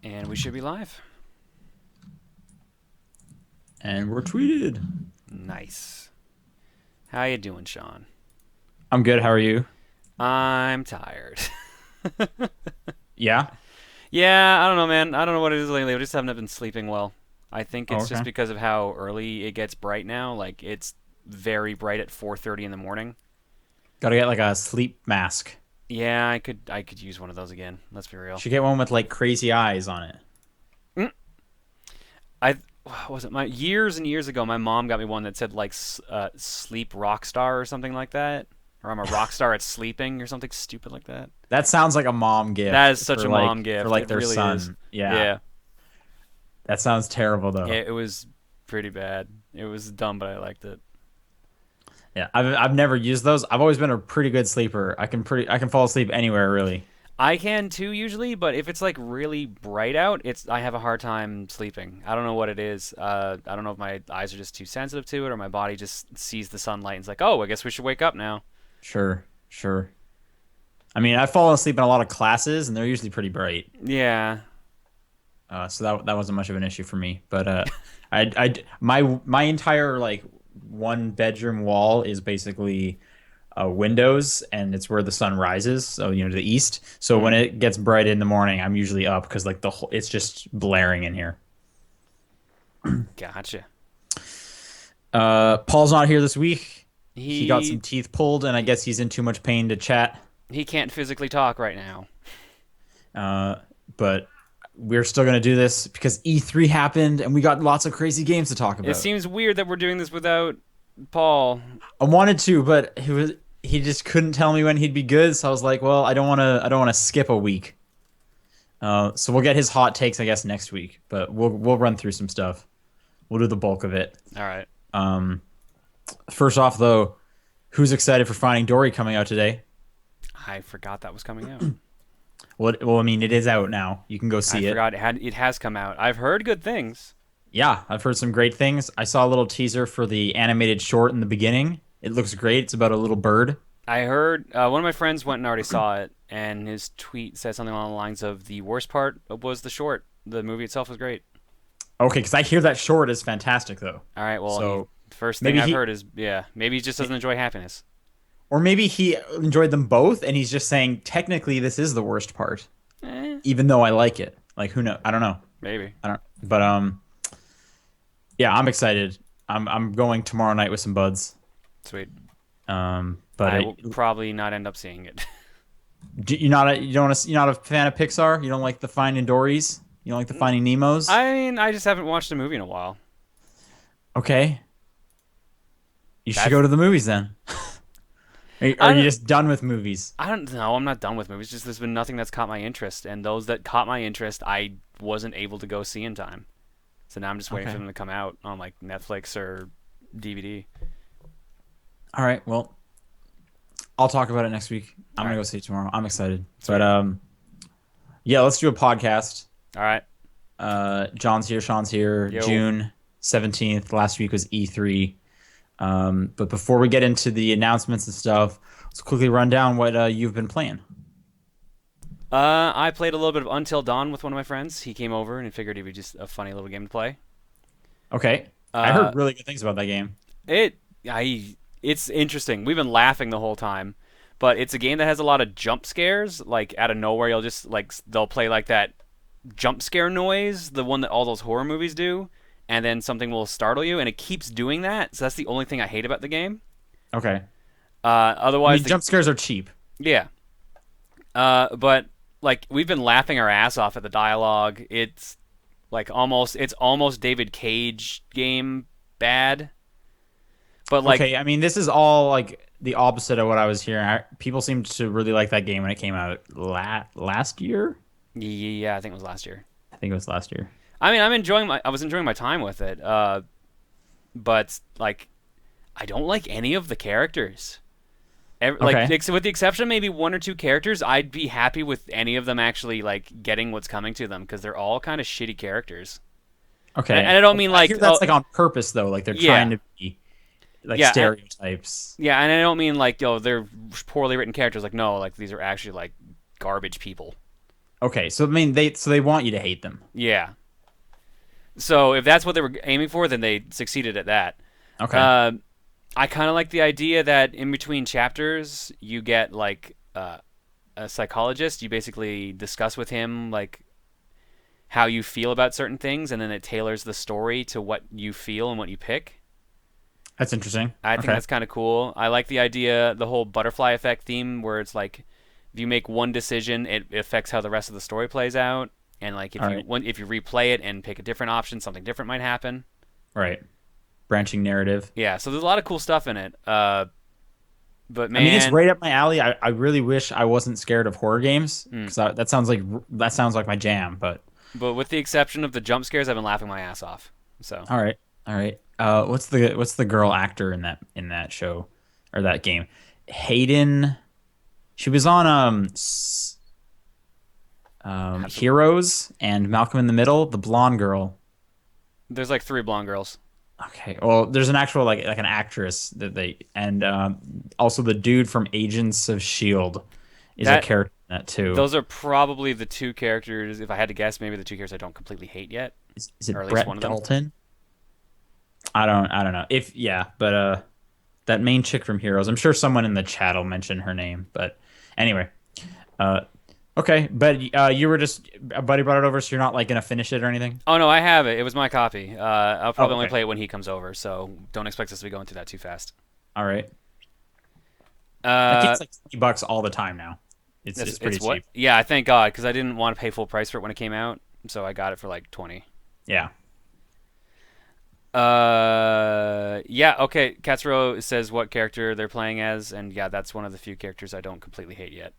And we should be live. And we're tweeted. Nice. How you doing, Sean? I'm good. How are you? I'm tired. Yeah. Yeah, I don't know, man. I don't know what it is lately. I just haven't been sleeping well. I think Oh, it's just okay. because of how early it gets bright now. Like it's very bright at 4:30 in the morning. Gotta get like a sleep mask. Yeah, I could use one of those again. Let's be real. Should get one with like crazy eyes on it. Mm. I what was it my years and years ago. My mom got me one that said like sleep rock star or something like that, or I'm a rock star at sleeping or something stupid like that. That sounds like a mom That is gift such a mom for gift. like It their really is. son. Yeah. Yeah. That sounds terrible though. It was pretty bad. It was dumb, but I liked it. Yeah. I've never used those. I've always been a pretty good sleeper. I can fall asleep anywhere really. I can too usually, but if it's like really bright out, I have a hard time sleeping. I don't know what it is. I don't know if my eyes are just too sensitive to it, or my body just sees the sunlight and is like, oh, I guess we should wake up now. Sure. Sure. I mean, I've fallen asleep in a lot of classes and they're usually pretty bright. Yeah. So that wasn't much of an issue for me. But my entire like one bedroom wall is basically windows, and it's where the sun rises. So to the east. So when Mm, it gets bright in the morning, I'm usually up because like it's just blaring in here. gotcha. Paul's not here this week. He got some He teeth pulled, and I guess he's in too much pain to chat. he can't physically talk right now. Uh, but we're still gonna do this because E3 happened, and we got lots of crazy games to talk It about. seems weird that we're doing this without Paul. I wanted to, but he just couldn't tell me when he'd be good. So I was like, well, I don't want to skip a week. So we'll get his hot takes, I guess, next week. But we'll run through some stuff. We'll do the bulk of it. All right. Um, First off, though, who's excited for Finding Dory coming out today? I forgot that was coming out. Well, I mean, it is out now. You can go I see it. forgot it has come out. I've heard good things. Yeah, I've heard some great things. I saw a little teaser for the animated short in the beginning. It looks great. It's about a little bird. I heard one of my friends went and already saw it, and his tweet said something along the lines of the worst part was the short. The movie itself was great. Okay, because I hear that short is fantastic, though. All right, well, So first thing maybe I've he, heard is yeah, maybe he just doesn't enjoy happiness. or maybe he enjoyed them both, and he's just saying technically this is the worst part, Eh, even though I like it. Like who knows? I don't know. maybe. I don't. But yeah, I'm excited. I'm going tomorrow night with some buds. Sweet. But I will probably not end up seeing it. you're not a fan of Pixar? You don't like the Finding Dories? You don't like the Finding Nemos? I mean, I just haven't watched a movie in a while. Okay, you should That's go to the movies then. I Are you don't just done with movies? I don't know. I'm not done with movies. Just there's been nothing that's caught my interest, and those that caught my interest, I wasn't able to go see in time. So now I'm just waiting for Okay. them to come out on like Netflix or DVD. All right. Well, I'll talk about it next week. I'm All gonna right. go see it tomorrow. I'm excited. Sweet. But yeah, let's do a podcast. All right. John's here, Sean's here. Yo. June 17th. Last week was E3. But before we get into the announcements and stuff, let's quickly run down what you've been playing. I played a little bit of Until Dawn with one of my friends. He came over and figured it'd be just a funny little game to play. Okay. I Uh, heard really good things about that game. it I it's interesting. We've been laughing the whole time, but it's a game that has a lot of jump scares. Like out of nowhere, you'll just like they'll play like that jump scare noise, the one that all those horror movies do, and then something will startle you, and it keeps doing that. So that's the only thing I hate about the game. Okay. I Otherwise, mean, jump scares are cheap. yeah. But like we've been laughing our ass off at the dialogue. It's almost David Cage game bad. But like Okay. I mean, this is all like the opposite of what I was hearing. People seemed to really like that game when it came out last year. yeah, I think it was last year. I think it was last year. I mean, I was enjoying my time with it. But like, I don't like any of the characters. Like, Okay. with the exception of maybe one or two characters, I'd be happy with any of them actually like getting what's coming to them because they're all kind of shitty characters. Okay. And I don't mean I like, hear that's like on purpose though. Like they're yeah, trying to be like yeah, stereotypes. yeah, and I don't mean like, they're poorly written characters. Like, no, like these are actually like garbage people. Okay, so I mean they want you to hate them. Yeah. So if that's what they were aiming for, then they succeeded at that. Okay. Uh, I kind of like the idea that in between chapters you get like a psychologist. You basically discuss with him like how you feel about certain things, and then it tailors the story to what you feel and what you pick. That's interesting. I think Okay. that's kind of cool. I like the idea, the whole butterfly effect theme, where it's like if you make one decision, it affects how the rest of the story plays out. And like All right. if you replay it and pick a different option, something different might happen. Right. Branching narrative. Yeah, so there's a lot of cool stuff in it. But I mean, it's man, right up my alley. I really wish I wasn't scared of horror games mm. because that sounds like my jam. But But with the exception of the jump scares, I've been laughing my ass off. So all right, all right. What's the girl actor in that show or that game? Hayden. She was on have to. Heroes and Malcolm in the Middle. The blonde girl. There's like three blonde girls. Okay. Well, there's an actual like an actress that they and also the dude from Agents of Shield is a That character in that too. those are probably the two characters. If I had to guess, maybe the two characters I don't completely hate yet, Is or it at least one Brett of them. Dalton? I don't know. If yeah, but that main chick from Heroes, I'm sure someone in the chat will mention her name. But anyway, uh okay, but you were just a buddy brought it over, so you're not like gonna finish it or anything? Oh no, I have it. It was my copy. I'll Oh, probably only okay. play it when he comes over, so don't expect us to be going through that too fast. All right. That Uh, game's like $20 all the time now. It's it's pretty what? cheap. Yeah, I thank God because I didn't want to pay full price for it when it came out, so I got it for like 20. Yeah. Yeah, okay. Katsuro says what character they're playing as, and yeah, that's one of the few characters I don't completely hate yet.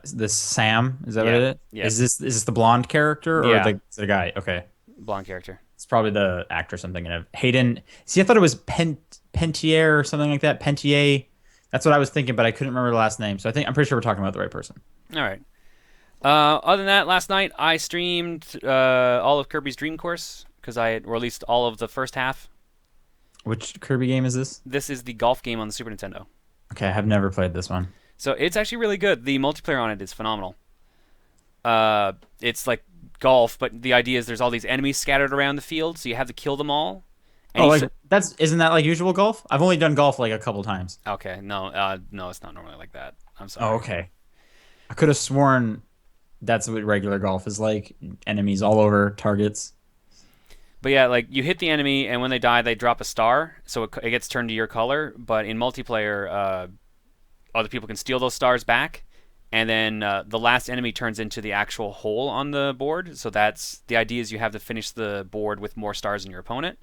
This Sam, is that what Yeah, it is? yeah, Is this the blonde character or yeah. the guy? Okay. Blonde character. It's probably the actress I'm thinking of. Hayden. See, I thought it was Pentier or something like that. Pentier. That's what I was thinking, but I couldn't remember the last name. So I'm pretty sure we're talking about the right person. All right. Other than that, last night I streamed all of Kirby's Dream Course because I had released all of the first half. Which Kirby game is this? This is the golf game on the Super Nintendo. Okay, I have never played this one. So it's actually really good. The multiplayer on it is phenomenal. It's like golf, but the idea is there's all these enemies scattered around the field, so you have to kill them all. And Oh, each like that's isn't that like usual golf? I've only done golf like a couple times. okay, no, it's not normally like that. I'm Oh, sorry. okay. I could have sworn that's what regular golf is like. Enemies all over targets. But yeah, like you hit the enemy, and when they die, they drop a star, so it gets turned to your color. But in multiplayer, other people can steal those stars back, and then the last enemy turns into the actual hole on the board. So that's the idea is you have to finish the board with more stars than your opponent.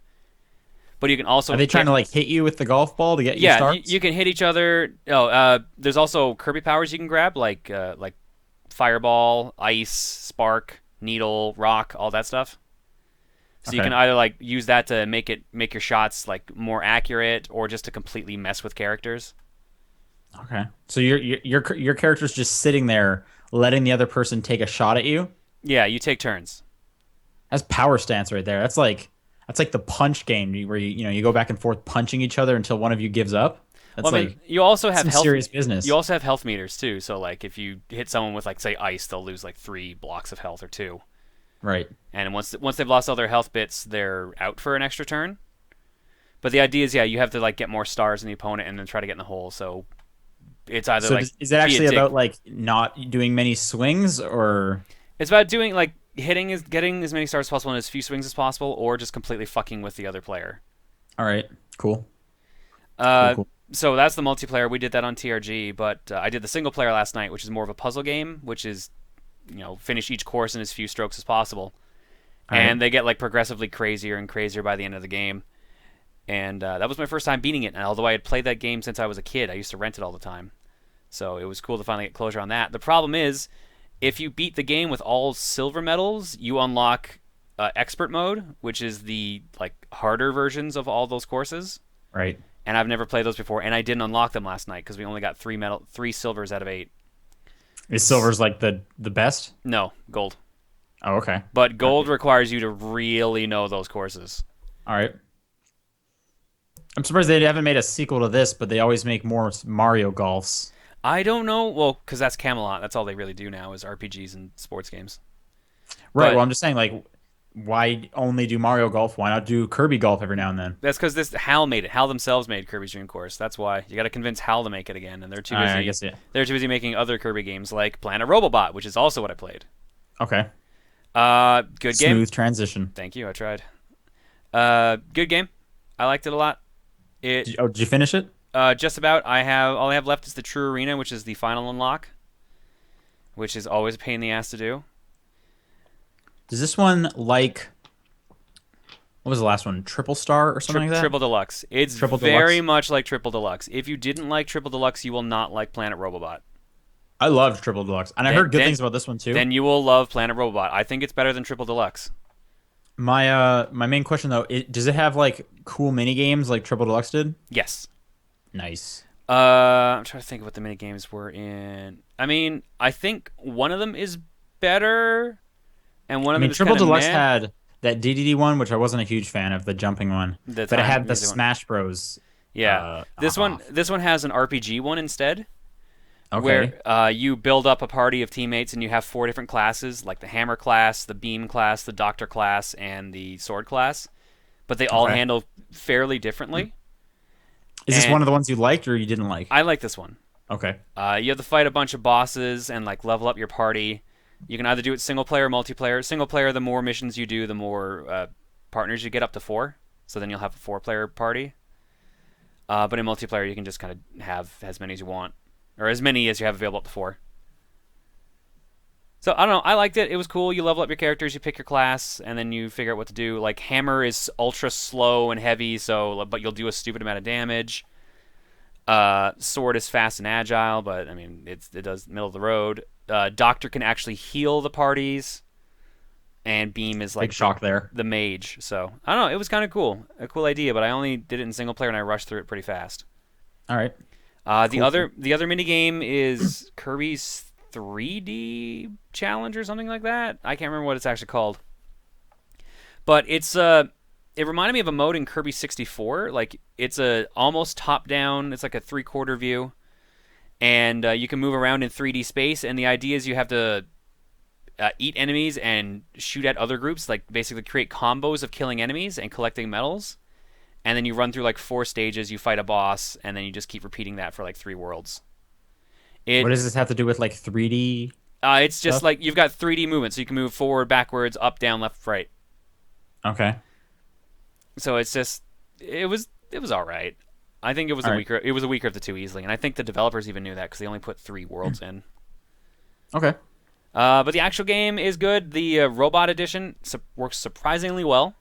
But you can Are also they trying get to like hit you with the golf ball to get your yeah, stars? you can hit each other. Oh, there's also Kirby powers you can grab, like fireball, ice, spark, needle, rock, all that stuff. So you Okay. can either like use that to make your shots like more accurate, or just to completely mess with characters. Okay. So your character's just sitting there letting the other person take a shot at you? Yeah, you take turns. That's power stance right there. That's like the punch game where you go back and forth punching each other until one of you gives up. That's Well, I like mean, you also have some health. serious business. You also have health meters too. So like if you hit someone with like say ice, they'll lose like 3 blocks of health or two. Right. And once they've lost all their health bits, they're out for an extra turn. But the idea is, yeah, you have to like get more stars than the opponent and then try to get in the hole. So it's either So like is it be a actually dick. about like not doing many swings or It's about doing like getting as many stars as possible in as few swings as possible, or just completely fucking with the other player. all right, cool. Cool, Uh, cool. so that's the multiplayer. We did that on TRG, but I did the single player last night, which is more of a puzzle game, which is finish each course in as few strokes as possible. All right. And they get like progressively crazier and crazier by the end of the game. And that was my first time beating it. And although I had played that game since I was a kid, I used to rent it all the time. So it was cool to finally get closure on that. The problem is, if you beat the game with all silver medals, you unlock expert mode, which is the like harder versions of all those courses. Right. And I've never played those before, and I didn't unlock them last night because we only got three silvers out of 8. Is silver's like the best? No, gold. Oh, okay. But gold requires you to really know those courses. All right. I'm surprised they haven't made a sequel to this, but they always make more Mario Golfs. I don't know. Well, because that's Camelot. That's all they really do now is RPGs and sports games. Right. But Well, I'm just saying, like, why only do Mario Golf? Why not do Kirby Golf every now and then? that's because this HAL made it. HAL themselves made Kirby's Dream Course. That's why you got to convince HAL to make it again, and they're too I busy. guess yeah. They're too busy making other Kirby games like Planet Robobot, which is also what I played. Okay. Good game. Smooth transition. Thank you. I tried. Good game. I liked it a lot. It Did you finish it? just about. I have all I have left is the True Arena, which is the final unlock, which is always a pain in the ass to do. Does this one like what was the last one? Triple Star or something like that? Triple Deluxe. It's Triple very Deluxe. much like Triple Deluxe. If you didn't like Triple Deluxe, you will not like Planet Robobot. I loved Triple Deluxe, and I heard good things about this one too. Then you will love Planet Robobot. I think it's better than Triple Deluxe. My main question though, does it have like cool mini games like Triple Deluxe did? Yes. Nice. I'm trying to think of what the mini games were in. I mean, I think one of them is better, and one I of mean, them is Triple kind of Deluxe meh. had that DDD one, which I wasn't a huge fan of, the jumping one, The but it time had the music one. Smash Bros. Yeah, this one has an RPG one instead, Okay. where you build up a party of teammates and you have 4 different classes, like the hammer class, the beam class, the doctor class, and the sword class, but they all Okay. handle fairly differently. Is this and one of the ones you liked or you didn't like? I like this one. Okay. You have to fight a bunch of bosses and like level up your party. You can either do it single player or multiplayer. Single player, the more missions you do, the more partners you get, up to 4. So then you'll have a 4-player party. But in multiplayer, you can just kind of have as many as you want, or as many as you have available, up to 4. So I don't know. I liked it. It was cool. You level up your characters, you pick your class, and then you figure out what to do. Like hammer is ultra slow and heavy, so but you'll do a stupid amount of damage. Sword is fast and agile, but I mean it does middle of the road. Doctor can actually heal the parties, and beam is like Big shock there. the mage. So I don't know. It was kind of cool, a cool idea, but I only did it in single player and I rushed through it pretty fast. All right. The Cool. other mini game is Kirby's 3D challenge or something like that. I can't remember what it's actually called, but it reminded me of a mode in Kirby 64. Like it's a almost top down. It's like a 3/4 view, and you can move around in 3D space. And the idea is you have to eat enemies and shoot at other groups. Like basically create combos of killing enemies and collecting medals. And then you run through like 4 stages. You fight a boss, and then you just keep repeating that for like 3 worlds. What does this have to do with like 3D? It's just Stuff? like you've got 3D movement, so you can move forward, backwards, up, down, left, right. Okay. So it's just it was all right. I think it was All a right. weaker of the two easily, and I think the developers even knew that because they only put 3 worlds in. Okay. But the actual game is good. The robot edition works surprisingly well.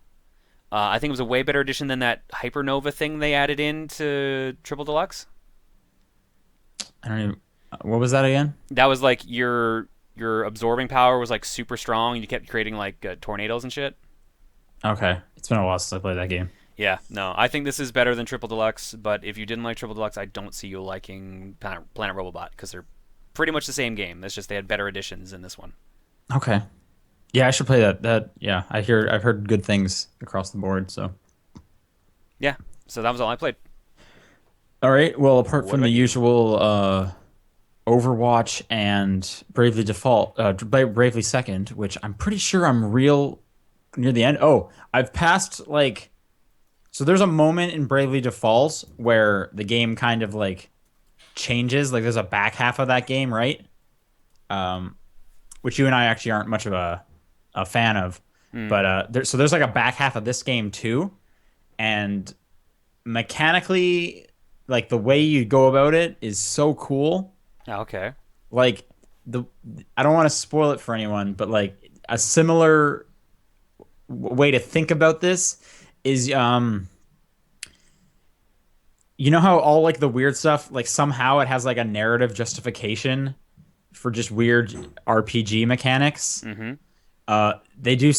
I think it was a way better edition than that Hypernova thing they added in to Triple Deluxe. I don't even. What was that again? That was like your absorbing power was like super strong. You kept creating like tornadoes and shit. Okay. It's been a while since I played that game. Yeah, no, I think this is better than Triple Deluxe. But if you didn't like Triple Deluxe, I don't see you liking Planet Robobot because they're pretty much the same game. It's just they had better editions in this one. Okay. Yeah, I should play that. Yeah, I've heard good things across the board, so. Yeah, so that was all I played. All right. Well, apart What from the about you? usual Overwatch and Bravely Default, Bravely Second, which I'm pretty sure I'm real near the end. Oh, I've passed like so there's a moment in Bravely Default where the game kind of like changes. Like there's a back half of that game, right? Which you and I actually aren't much of a fan of. But there's like a back half of this game too, and mechanically, like the way you go about it is so cool. Oh, okay. Like the I don't want to spoil it for anyone, but like a similar way to think about this is you know how all like the weird stuff like somehow it has like a narrative justification for just weird RPG mechanics. Mm-hmm. They do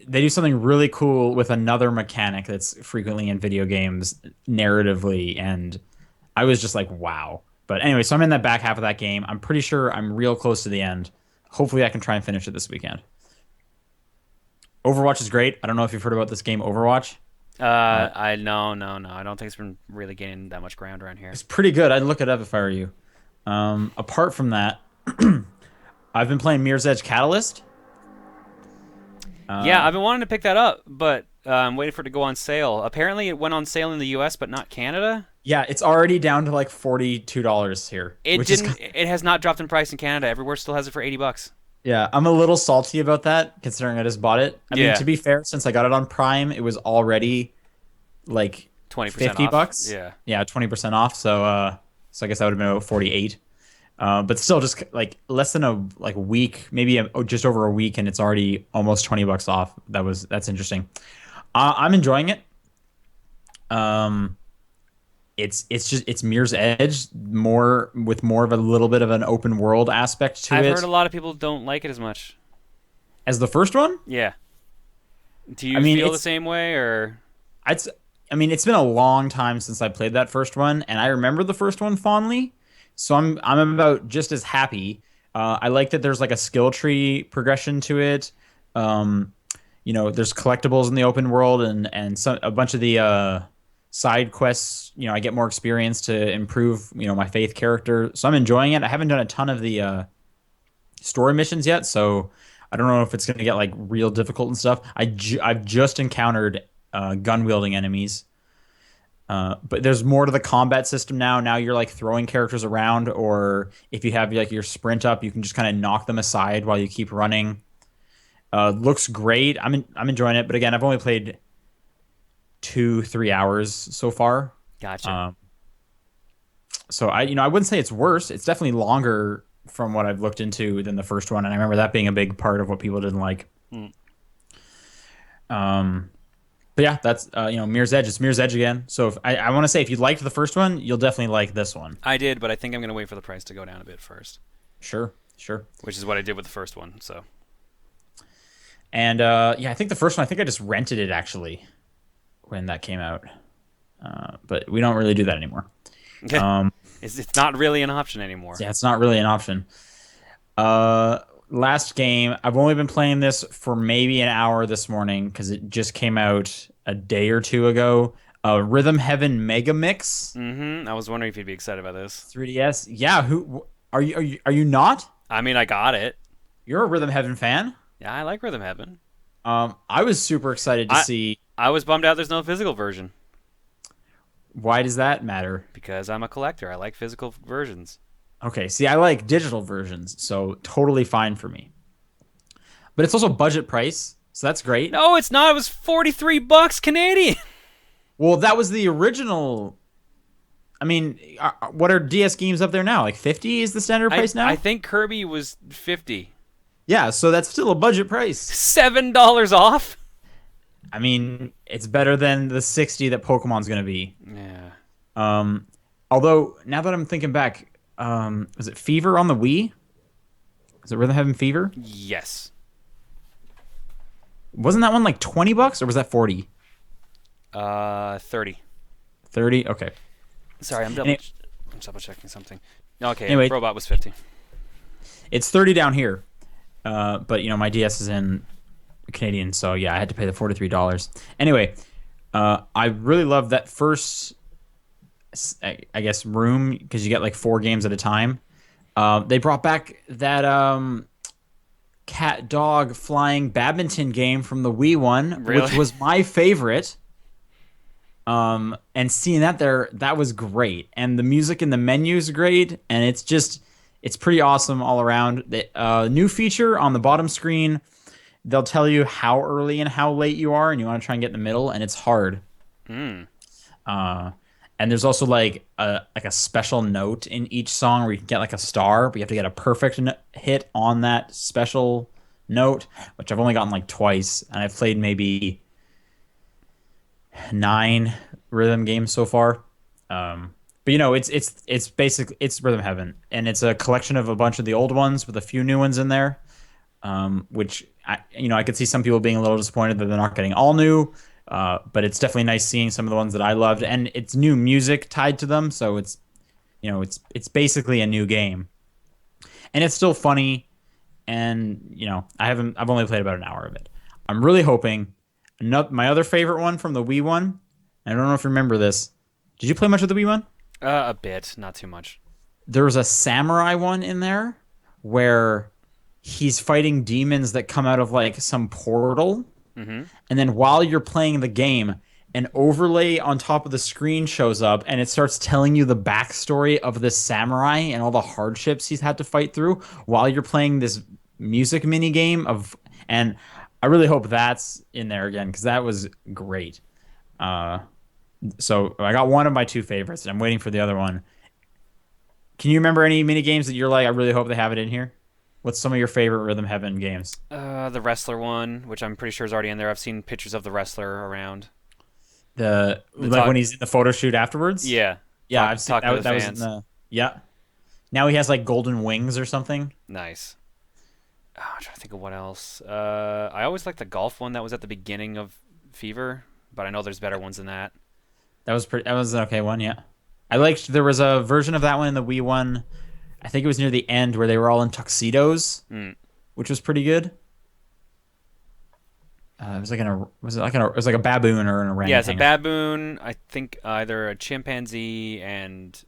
they do something really cool with another mechanic that's frequently in video games narratively, and I was just like, wow. But anyway, so I'm in that back half of that game. I'm pretty sure I'm real close to the end. Hopefully, I can try and finish it this weekend. Overwatch is great. I don't know if you've heard about this game, Overwatch. I no. I don't think it's been really gaining that much ground around here. It's pretty good. I'd look it up if I were you. Apart from that, I've been playing Mirror's Edge Catalyst. Yeah, Uh, I've been wanting to pick that up, but I'm waiting for it to go on sale. Apparently, it went on sale in the U.S., but not Canada. yeah, it's already down to like $42 here, It which is didn't. It has not dropped in price in Canada. Everywhere still has it for $80. yeah, I'm a little salty about that considering I just bought it. I mean, Yeah, to be fair, since I got it on Prime, it was already like 20% 50 off. bucks. Yeah. Yeah, 20% off. So I guess that would have been about 48. But still just like less than a like week, maybe just over a week and it's already almost 20 bucks off. That's interesting. I'm enjoying it. Um it's Mirror's Edge more with more of a little bit of an open world aspect to I've heard a it lot of people don't like it as much. as the first one. Yeah. Do I you mean, feel the same way, or? It's I mean, it's been a long time since I played that first one, and I remember the first one fondly. So I'm about just as happy. I like that there's like a skill tree progression to it. Um, there's collectibles in the open world, and a bunch of the side quests. I get more experience to improve my faith character. So I'm enjoying it. I haven't done a ton of the story missions yet, so I don't know if it's gonna get like real difficult and stuff. I've just encountered gun wielding enemies. But there's more to the combat system now. Now you're like throwing characters around, or if you have like your sprint up, you can just kind of knock them aside while you keep running. Looks great. I'm enjoying it. But again, I've only played 2-3 hours so far. Gotcha. Um, so I wouldn't say it's worse. It's definitely longer from what I've looked into than the first one, and I remember that being a big part of what people didn't like. Hmm. Um, But yeah, that's Mirror's Edge. It's Mirror's Edge again. So if I want to say if you liked the first one, you'll definitely like this one. I did, but I think I'm gonna wait for the price to go down a bit first, Sure, sure. which is what I did with the first one. So. And yeah, I think the first one, I think I just rented it actually when that came out. But we don't really do that anymore. Um, It's not really an option anymore. yeah, it's not really an option. Last game, I've only been playing this for maybe an hour this morning because it just came out a day or two ago. Rhythm Heaven Megamix I was wondering if you'd be excited about this. 3DS. Yeah, who are you not? I mean, I got it. You're a Rhythm Heaven fan. Yeah, I like Rhythm Heaven. I was super excited to I see. I was bummed out there's no physical version Why does that matter? because I'm a collector. I like physical versions. Okay, see, I like digital versions, so totally fine for me. But it's also budget price, so that's great. No, it's not. It was $43 Canadian. Well, that was the original. I mean, what are DS games up there now? Like 50 is the standard price now? I think Kirby was 50. Yeah, so that's still a budget price. $7 off. I mean, it's better than the 60 that Pokemon's going to be. Yeah. Although, now that I'm thinking back, was it Fever on the Wii? Is it Rhythm Heaven Fever? Yes. Wasn't that one like 20 bucks or was that 40? 30. 30? Okay. Sorry, I'm double checking something. Okay, Anyway, Robot was 50. it's 30 down here. But my DS is in Canadian, so yeah, I had to pay the $43. Anyway, I really love that first, I guess, room because you get like 4 games at a time. They brought back that cat dog flying badminton game from the Wii one, Really? which was my favorite. And seeing that there, that was great, and the music in the menu is great, and it's pretty awesome all around. The new feature on the bottom screen, they'll tell you how early and how late you are, and you want to try and get in the middle, and it's hard. And there's also like a special note in each song where you can get like a star, but you have to get a perfect hit on that special note, which I've only gotten like twice, and I've played maybe 9 rhythm games so far. But it's basically it's Rhythm Heaven, and it's a collection of a bunch of the old ones with a few new ones in there. Which I could see some people being a little disappointed that they're not getting all new. But it's definitely nice seeing some of the ones that I loved, and it's new music tied to them, so it's basically a new game, and it's still funny. And I've only played about an hour of it. I'm really hoping. My other favorite one from the Wii one. I don't know if you remember this. Did you play much of the Wii one? A bit, not too much. there's a samurai one in there where he's fighting demons that come out of like some portal. Mm-hmm. And then while you're playing the game, an overlay on top of the screen shows up and it starts telling you the backstory of this samurai and all the hardships he's had to fight through while you're playing this music mini game of and I really hope that's in there again because that was great. Uh, so I got one of my two favorites and I'm waiting for the other one. Can you remember any mini games that you're like, I really hope they have it in here? What's some of your favorite Rhythm Heaven games? The wrestler one, which I'm pretty sure is already in there. I've seen pictures of the wrestler around. The The like talk, when he's in the photo shoot afterwards? yeah, Yeah, I've seen talk to that. the That was in fans. the yeah. Now he has like golden wings or something. Nice. Oh, I'm trying to think of what else. I always liked the golf one that was at the beginning of Fever, but I know there's better ones than that. That was pretty. That was an okay one. Yeah, I liked. There was a version of that one in the Wii one. I think it was near the end where they were all in tuxedos, Mm. which was pretty good. It was like it was like a baboon or an Yeah, it's a orangutan. baboon. I think either a chimpanzee and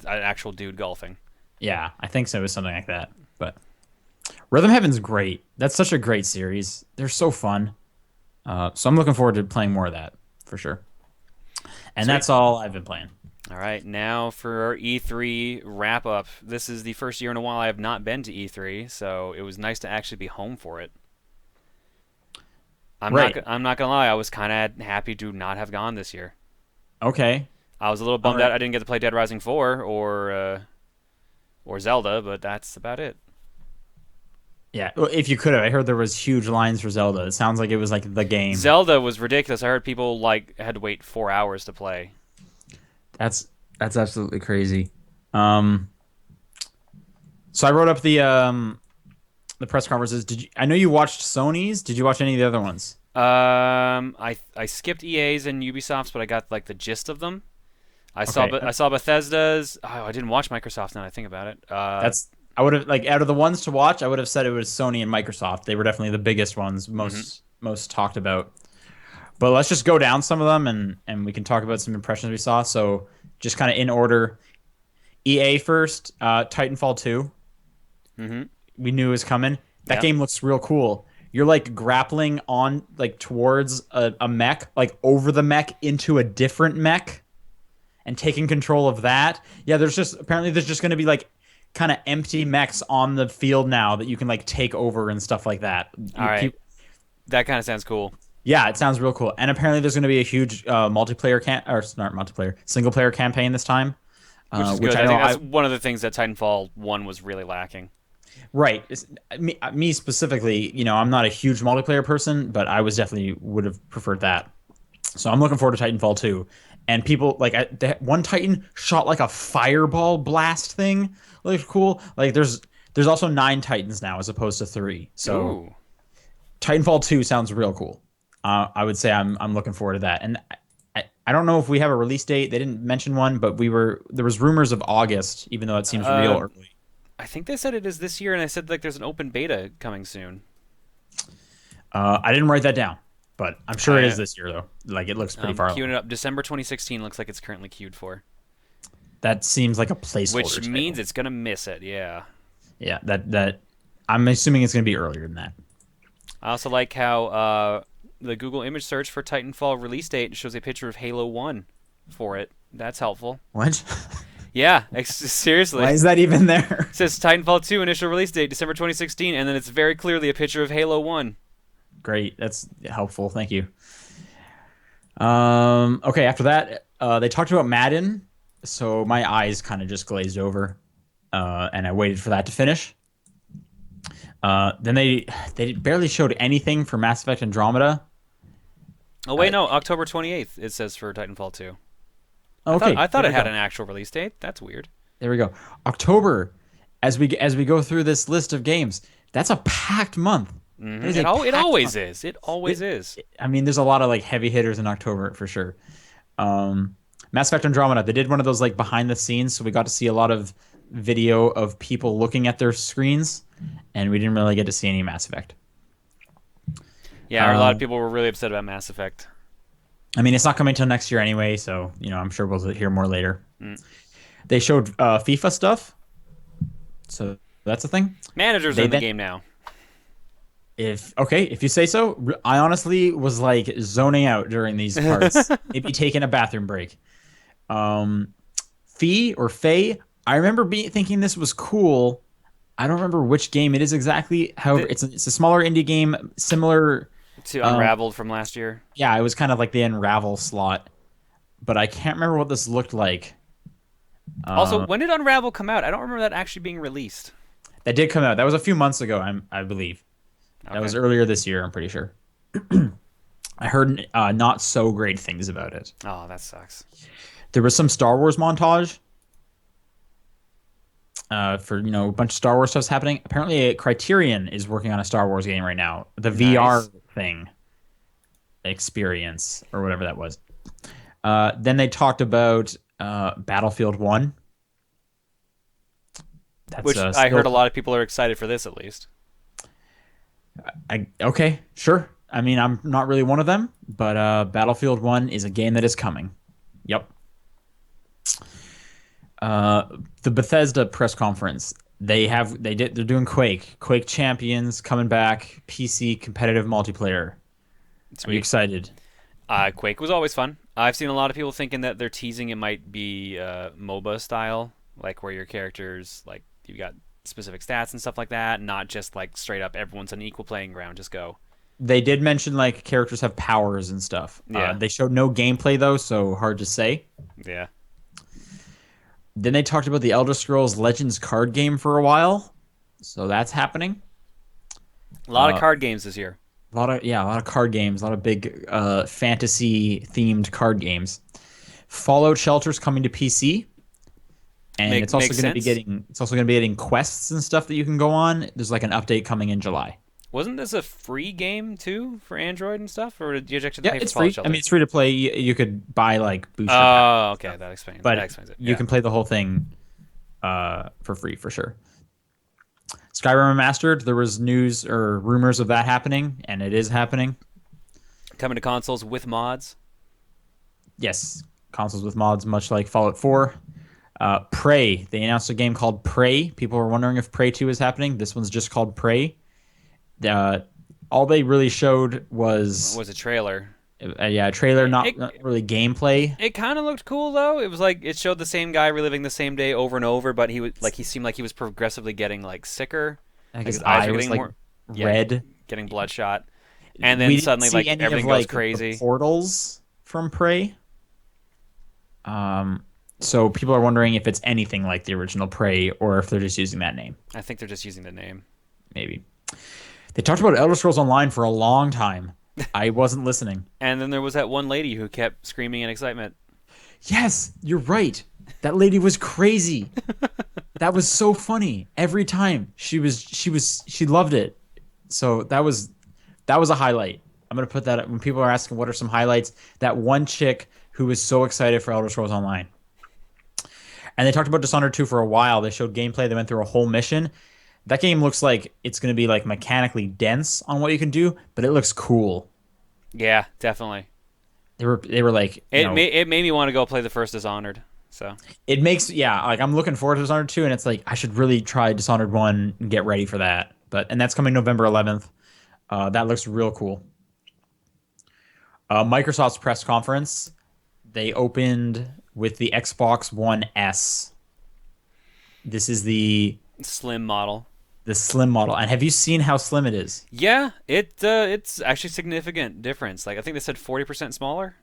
an actual dude golfing. Yeah, I think so. It was something like that. But Rhythm Heaven's great. That's such a great series. They're so fun. So I'm looking forward to playing more of that for sure. And Sweet. that's all I've been playing. All right, now for our E3 wrap up. This is the first year in a while I have not been to E3, so it was nice to actually be home for it. Right. I'm not gonna lie, I was kind of happy to not have gone this year. Okay. I was a little All bummed right. out I didn't get to play Dead Rising 4 or Zelda, but that's about it. Yeah. Well, if you could have, I heard there was huge lines for Zelda. It sounds like it was like the game. Zelda was ridiculous. I heard people like had to wait 4 hours to play. That's that's absolutely crazy. Um, so I wrote up the press conferences. Did you? I know you watched Sony's. Did you watch any of the other ones? I skipped EA's and Ubisoft's, but I got like the gist of them. Okay, I saw Bethesda's. Oh, I didn't watch Microsoft now that I think about it. that's I would have like out of the ones to watch, I would have said it was Sony and Microsoft. They were definitely the biggest ones, most talked about. But let's just go down some of them and we can talk about some impressions we saw. So just kind of in order. EA first, Titanfall 2. Mm-hmm. We knew it was coming. That Yeah. game looks real cool. You're like grappling on like towards a mech, like over the mech into a different mech and taking control of that. Yeah, there's just going to be like kind of empty mechs on the field now that you can like take over and stuff like that. All right, that kind of sounds cool. Yeah, it sounds real cool. And apparently there's going to be a huge multiplayer or not multiplayer, single player campaign this time. Which is Which good. I I know think that's one of the things that Titanfall 1 was really lacking. right. Me specifically, I'm not a huge multiplayer person, but I was definitely would have preferred that. So I'm looking forward to Titanfall 2. And people like one Titan shot like a fireball blast thing. Looks cool. Like there's also 9 Titans now as opposed to 3. So Ooh. Titanfall 2 sounds real cool. I would say I'm looking forward to that. And I don't know if we have a release date. They didn't mention one, but there was rumors of August, even though it seems real early. I think they said it is this year, and I said like there's an open beta coming soon. I didn't write that down, but I'm sure it I- is this year though. Like it looks pretty far. Queuing it up. December 2016 looks like it's currently queued for, That seems like a placeholder. which title. means it's gonna miss it. Yeah. Yeah, that I'm assuming it's going to be earlier than that. I also like how the Google image search for Titanfall release date shows a picture of Halo 1 for it. That's helpful. What? Yeah, seriously. Why is that even there? It says Titanfall 2 initial release date December 2016, and then it's very clearly a picture of Halo 1. Great, that's helpful. Thank you. Okay, after that, they talked about Madden, so my eyes kind of just glazed over, and I waited for that to finish. Then they barely showed anything for Mass Effect Andromeda. Oh wait, no, October 28th it says for Titanfall 2. Okay, I thought there it we had go. an actual release date. That's weird. There we go. October, as we go through this list of games, that's a packed month. Mhm. That is It a packed always month. is. It always is. I mean, there's a lot of like heavy hitters in October for sure. Mass Effect Andromeda, they did one of those like behind the scenes, so we got to see a lot of video of people looking at their screens, and we didn't really get to see any Mass Effect. Yeah, a lot of people were really upset about Mass Effect. I mean, it's not coming till next year anyway, so I'm sure we'll hear more later. Mm. They showed FIFA stuff. So that's a thing. Managers are They in the then, game now. if you say so, I honestly was like zoning out during these parts, maybe taking a bathroom break. Um, Fee or Faye, I remember thinking this was cool. I don't remember which game it is exactly. However, The, it's a smaller indie game, similar. to Um, Unraveled from last year. yeah, it was kind of like the Unravel slot, but I can't remember what this looked like. Also, Uh, when did Unravel come out? I don't remember that actually being released. that did come out. That was a few months ago, I believe. That Okay. was earlier this year. I'm pretty sure. I heard not so great things about it. Oh, that sucks. There was some Star Wars montage for a bunch of Star Wars stuff's happening. Apparently, Criterion is working on a Star Wars game right now. The VR Nice. thing experience or whatever that was. Then they talked about Battlefield 1. That's Which I still heard a lot of people are excited for this at least. okay, sure. I mean, I'm not really one of them, but Battlefield 1 is a game that is coming. Yep. Uh, the Bethesda press conference. They're doing Quake Champions coming back, PC competitive multiplayer. Are you Sweet. excited? Quake was always fun. I've seen a lot of people thinking that they're teasing it might be MOBA style, like where your characters like you've got specific stats and stuff like that, not just like straight up everyone's an equal playing ground, just go. They did mention like characters have powers and stuff. Yeah. They showed no gameplay though, so hard to say. Yeah. Then they talked about the Elder Scrolls Legends card game for a while, so that's happening. A lot of Uh, card games this year. a lot of card games, a lot of big fantasy themed card games. Fallout Shelter's coming to PC, and Makes sense. it's also going to be getting quests and stuff that you can go on. There's like an update coming in July. Wasn't this a free game too for Android and stuff, or did you actually have to Yeah, pay for it's Fallout free. I Shelter? mean, it's free to play. You could buy like booster packs, Oh, and okay, stuff, that but explains it. you Yeah. can play the whole thing for free for sure. Skyrim Remastered, there was news or rumors of that happening, and it is happening. Coming to consoles with mods. Yes, consoles with mods, much like Fallout 4. Prey, they announced a game called Prey. People were wondering if Prey 2 is happening. This one's just called Prey. Uh, all they really showed was Was a trailer. a trailer, It not really gameplay. it kind of looked cool though. It was like it showed the same guy reliving the same day over and over, but he seemed like he was progressively getting like sicker. Like Like his his eyes eye were was getting like more red. getting bloodshot, and We then didn't suddenly see like any of everything goes like the crazy. portals from Prey. So people are wondering if it's anything like the original Prey or if they're just using that name. I think they're just using the name. Maybe. They talked about Elder Scrolls Online for a long time. I wasn't listening. And then there was that one lady who kept screaming in excitement. Yes, you're right. That lady was crazy. That was so funny. Every time she loved it. So that was a highlight. I'm gonna put that up when people are asking what are some highlights. That one chick who was so excited for Elder Scrolls Online. And they talked about Dishonored 2 for a while. They showed gameplay. They went through a whole mission. That game looks like it's going to be like mechanically dense on what you can do, but it looks cool. Yeah, definitely. They were like, It made me want to go play the first Dishonored. So it makes like I'm looking forward to Dishonored 2 and it's like I should really try Dishonored 1 and get ready for that. And that's coming November 11th. That looks real cool. Microsoft's press conference, they opened with the Xbox One S. This is the slim model. slim model. And have you seen how slim it is? Yeah, it's actually significant difference. Like I think they said 40% smaller.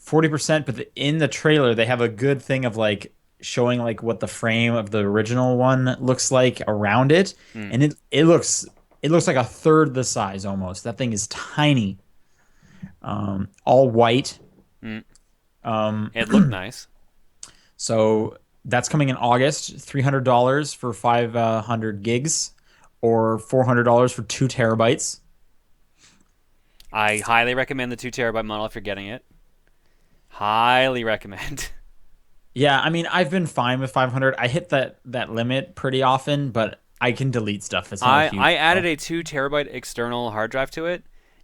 40%, but in the trailer they have a good thing of like showing like what the frame of the original one looks like around it, and it looks like a third the size almost. That thing is tiny. All white. It looked nice. So that's coming in August. $300 for 500 gigs, or $400 for 2 TB. I highly recommend the 2 TB model if you're getting it. Highly recommend. Yeah, I mean, I've been fine with 500. I hit that limit pretty often, but I can delete stuff. It's not a huge I deal. added a 2 TB external hard drive to it,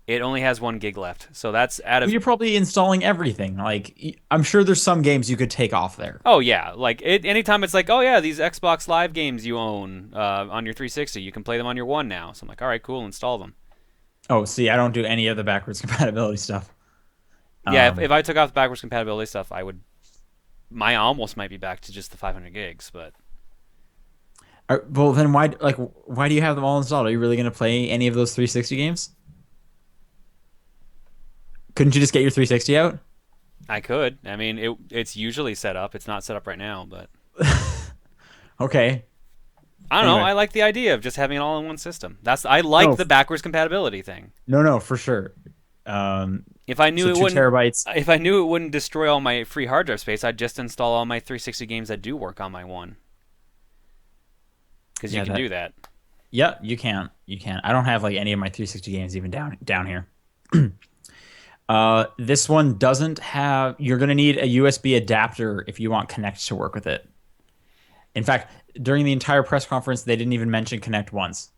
It only has 1 gig left, so that's out Well, of. you're probably installing everything. Like, I'm sure there's some games you could take off there. Oh yeah, like anytime it's like, oh yeah, these Xbox Live games you own on your 360, you can play them on your One now. So I'm like, all right, cool, install them. Oh, see, I don't do any of the backwards compatibility stuff. Yeah, Um, if I took off the backwards compatibility stuff, I would. My almost might be back to just the 500 gigs, but well, then why do you have them all installed? Are you really going to play any of those 360 games? Couldn't you just get your 360 out? I could. I mean, it's usually set up. It's not set up right now, but Okay. I don't know. Anyway, I like the idea of just having it all in one system. I like no, the backwards compatibility thing. no, for sure. If I knew So it two wouldn't, terabytes. if I knew it wouldn't destroy all my free hard drive space, I'd just install all my 360 games that do work on my One, because you Yeah, can that. do that. Yeah, you can. You can. I don't have like any of my 360 games even down here. This one doesn't have. You're gonna need a USB adapter if you want Connect to work with it. In fact, during the entire press conference, they didn't even mention Connect once.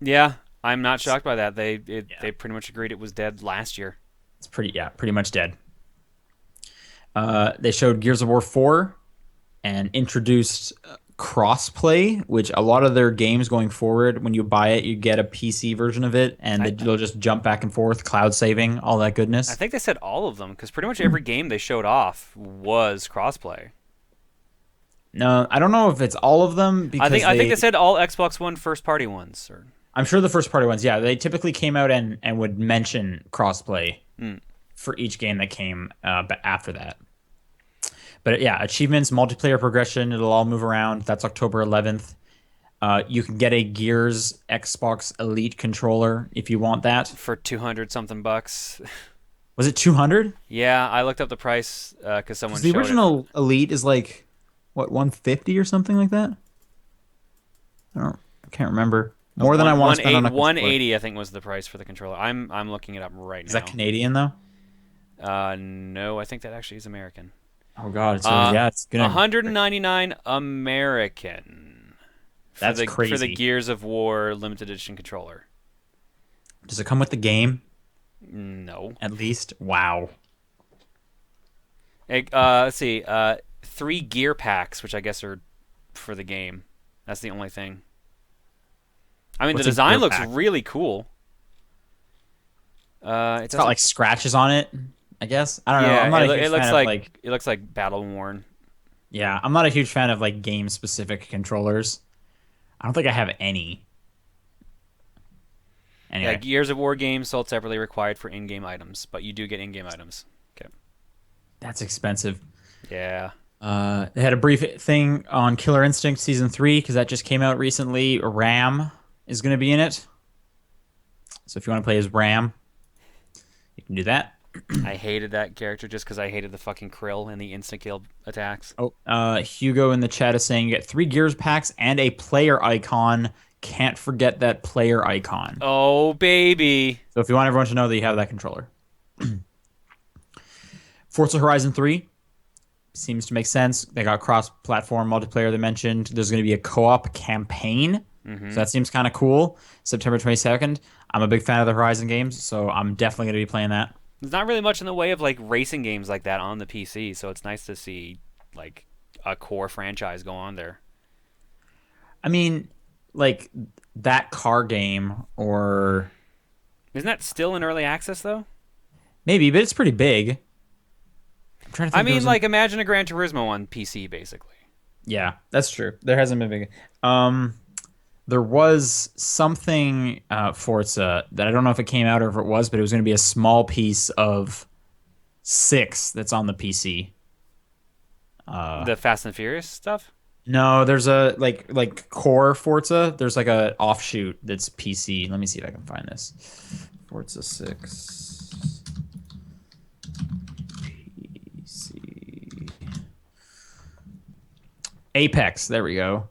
Yeah, I'm not shocked by that. They Yeah, they pretty much agreed it was dead last year. it's pretty much dead. They showed Gears of War 4 and introduced crossplay, which a lot of their games going forward, when you buy it, you get a PC version of it, and I they'll just jump back and forth, cloud saving, all that I goodness. think they said all of them because pretty much every game they showed off was crossplay. No, I don't know if it's all of them I because think I think they said all Xbox One first party ones. Or I'm sure the first party ones, yeah, they typically came out and would mention crossplay for each game that came after that. But yeah, achievements, multiplayer progression, it'll all move around. That's October 11th. You can get a Gears Xbox Elite controller if you want that. for 200 something bucks. Was it 200? Yeah, I looked up the price because someone Because the showed it. original Elite is like, what, 150 or something like that? I can't remember. More than I want to spend on a controller. 180 I think was the price for the controller. I'm looking it up right Is now. that Canadian though? No, I think that actually is American. Oh God, it's it's gonna. 199 American That's for the crazy. Gears of War limited edition controller. Does it come with the game No. at least? Wow. Let's see. 3 gear packs, which I guess are for the game. That's the only thing. I mean, What's the a design gear looks pack? really cool. It's got like scratches on it. I guess I don't know. yeah, I'm not a it huge looks fan like of like. it looks like battle worn. Yeah, I'm not a huge fan of like game specific controllers. I don't think I have any. Yeah, Anyway, Gears of War games sold separately required for in-game items, but you do get in-game items. Okay. that's expensive. Yeah. They had a brief thing on Killer Instinct Season 3 because that just came out recently. Ram is going to be in it. So if you want to play as Ram, you can do that. I hated that character just because I hated the fucking krill and the instant kill attacks. Oh, Hugo in the chat is saying you get 3 Gears packs and a player icon. Can't forget that player icon. Oh, baby. So if you want everyone to know that you have that controller. Forza Horizon 3 seems to make sense. They got cross-platform multiplayer they mentioned. There's going to be a co-op campaign. So that seems kind of cool. September 22nd. I'm a big fan of the Horizon games, so I'm definitely going to be playing that. There's not really much in the way of like racing games like that on the PC, so it's nice to see like a core franchise go on there. I mean, like that car game or Isn't that still in early access though? maybe, but it's pretty big. I'm trying to think. I mean, like imagine a Gran Turismo on PC, basically. Yeah, that's true. There hasn't been big. There was something Forza that I don't know if it came out or if it was, but it was going to be a small piece of 6 that's on the PC. The Fast and Furious stuff. No, there's a like core Forza. There's like a offshoot that's PC. Let me see if I can find this. Forza 6 PC Apex. There we go.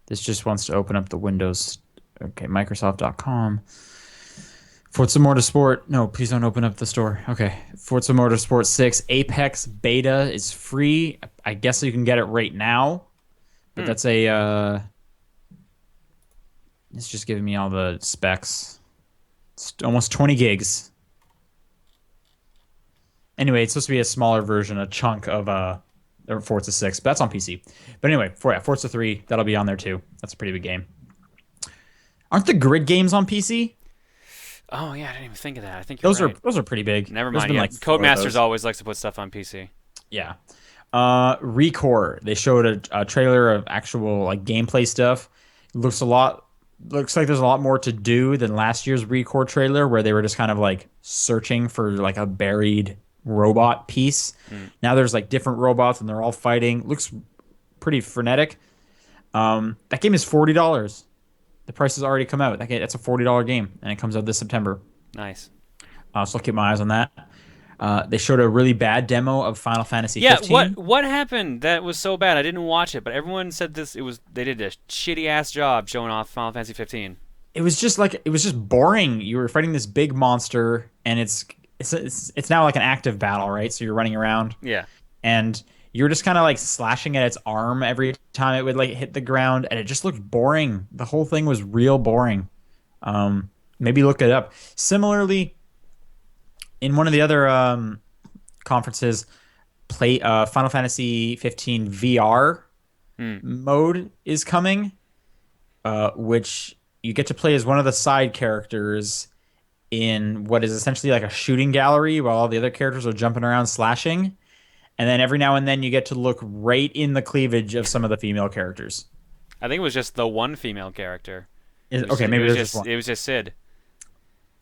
This just wants to open up the Windows. Okay, Microsoft.com. Forza Motorsport. No, please don't open up the store. Okay. Forza Motorsport 6 Apex beta is free. I guess you can get it right now. But that's a It's just giving me all the specs. It's almost 20 gigs. Anyway, it's supposed to be a smaller version, a chunk of Forza 6, but that's on PC. But anyway, Forza 3, that'll be on there too. That's a pretty big game. Aren't the grid games on PC? Oh yeah, I didn't even think of that. I think you're Those are right. those are pretty big. Never There's mind. been Yeah, like four of Codemasters those. always likes to put stuff on PC. Yeah. Recore. They showed a trailer of actual like gameplay stuff. Looks like there's a lot more to do than last year's Recore trailer where they were just kind of like searching for like a buried robot piece. Mm. Now there's like different robots and they're all fighting. Looks pretty frenetic. That game is $40. The price has already come out. That's a $40 game and it comes out this September. Nice. So I'll keep my eyes on that. They showed a really bad demo of Final Fantasy Yeah, 15. what happened that was so bad? I didn't watch it, but everyone said they did a shitty ass job showing off Final Fantasy 15. It was just boring. You were fighting this big monster, and it's now like an active battle, right? So you're running around, Yeah. and you're just kind of like slashing at its arm every time it would like hit the ground, and it just looked boring. The whole thing was real boring. Maybe look it up. Similarly, in one of the other conferences, Final Fantasy 15 VR mode is coming, which you get to play as one of the side characters in what is essentially like a shooting gallery while all the other characters are jumping around slashing. And then every now and then you get to look right in the cleavage of some of the female characters. I think it was just the one female character. Okay, maybe there's just one. It was just Sid.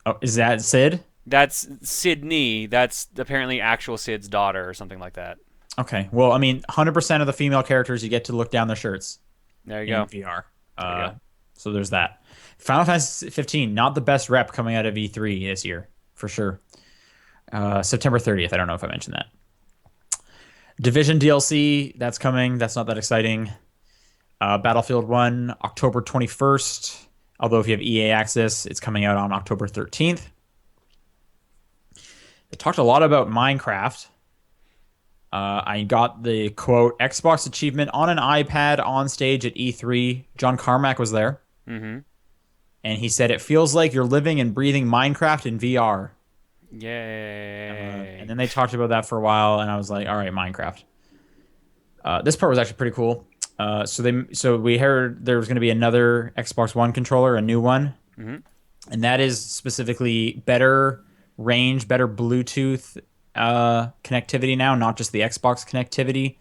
Oh, is that Sid? That's Sydney. That's apparently actual Sid's daughter or something like that. Okay. Well, I mean, 100% of the female characters you get to look down their shirts There you in go. VR. There you go. So there's that. Final Fantasy 15, not the best rep coming out of E3 this year, for sure. September 30th. I don't know if I mentioned that. Division DLC, that's coming. That's not that exciting. Battlefield 1, October 21st. Although if you have EA access, it's coming out on October 13th. They talked a lot about Minecraft. I got the quote Xbox achievement on an iPad on stage at E3. John Carmack was there. Mm-hmm. And he said it feels like you're living and breathing Minecraft in VR. Yay. And then they talked about that for a while, and I was like, all right, Minecraft. This part was actually pretty cool. So we heard there was going to be another Xbox One controller, a new one. Mm-hmm. And that is specifically better range, better Bluetooth connectivity now, not just the Xbox connectivity.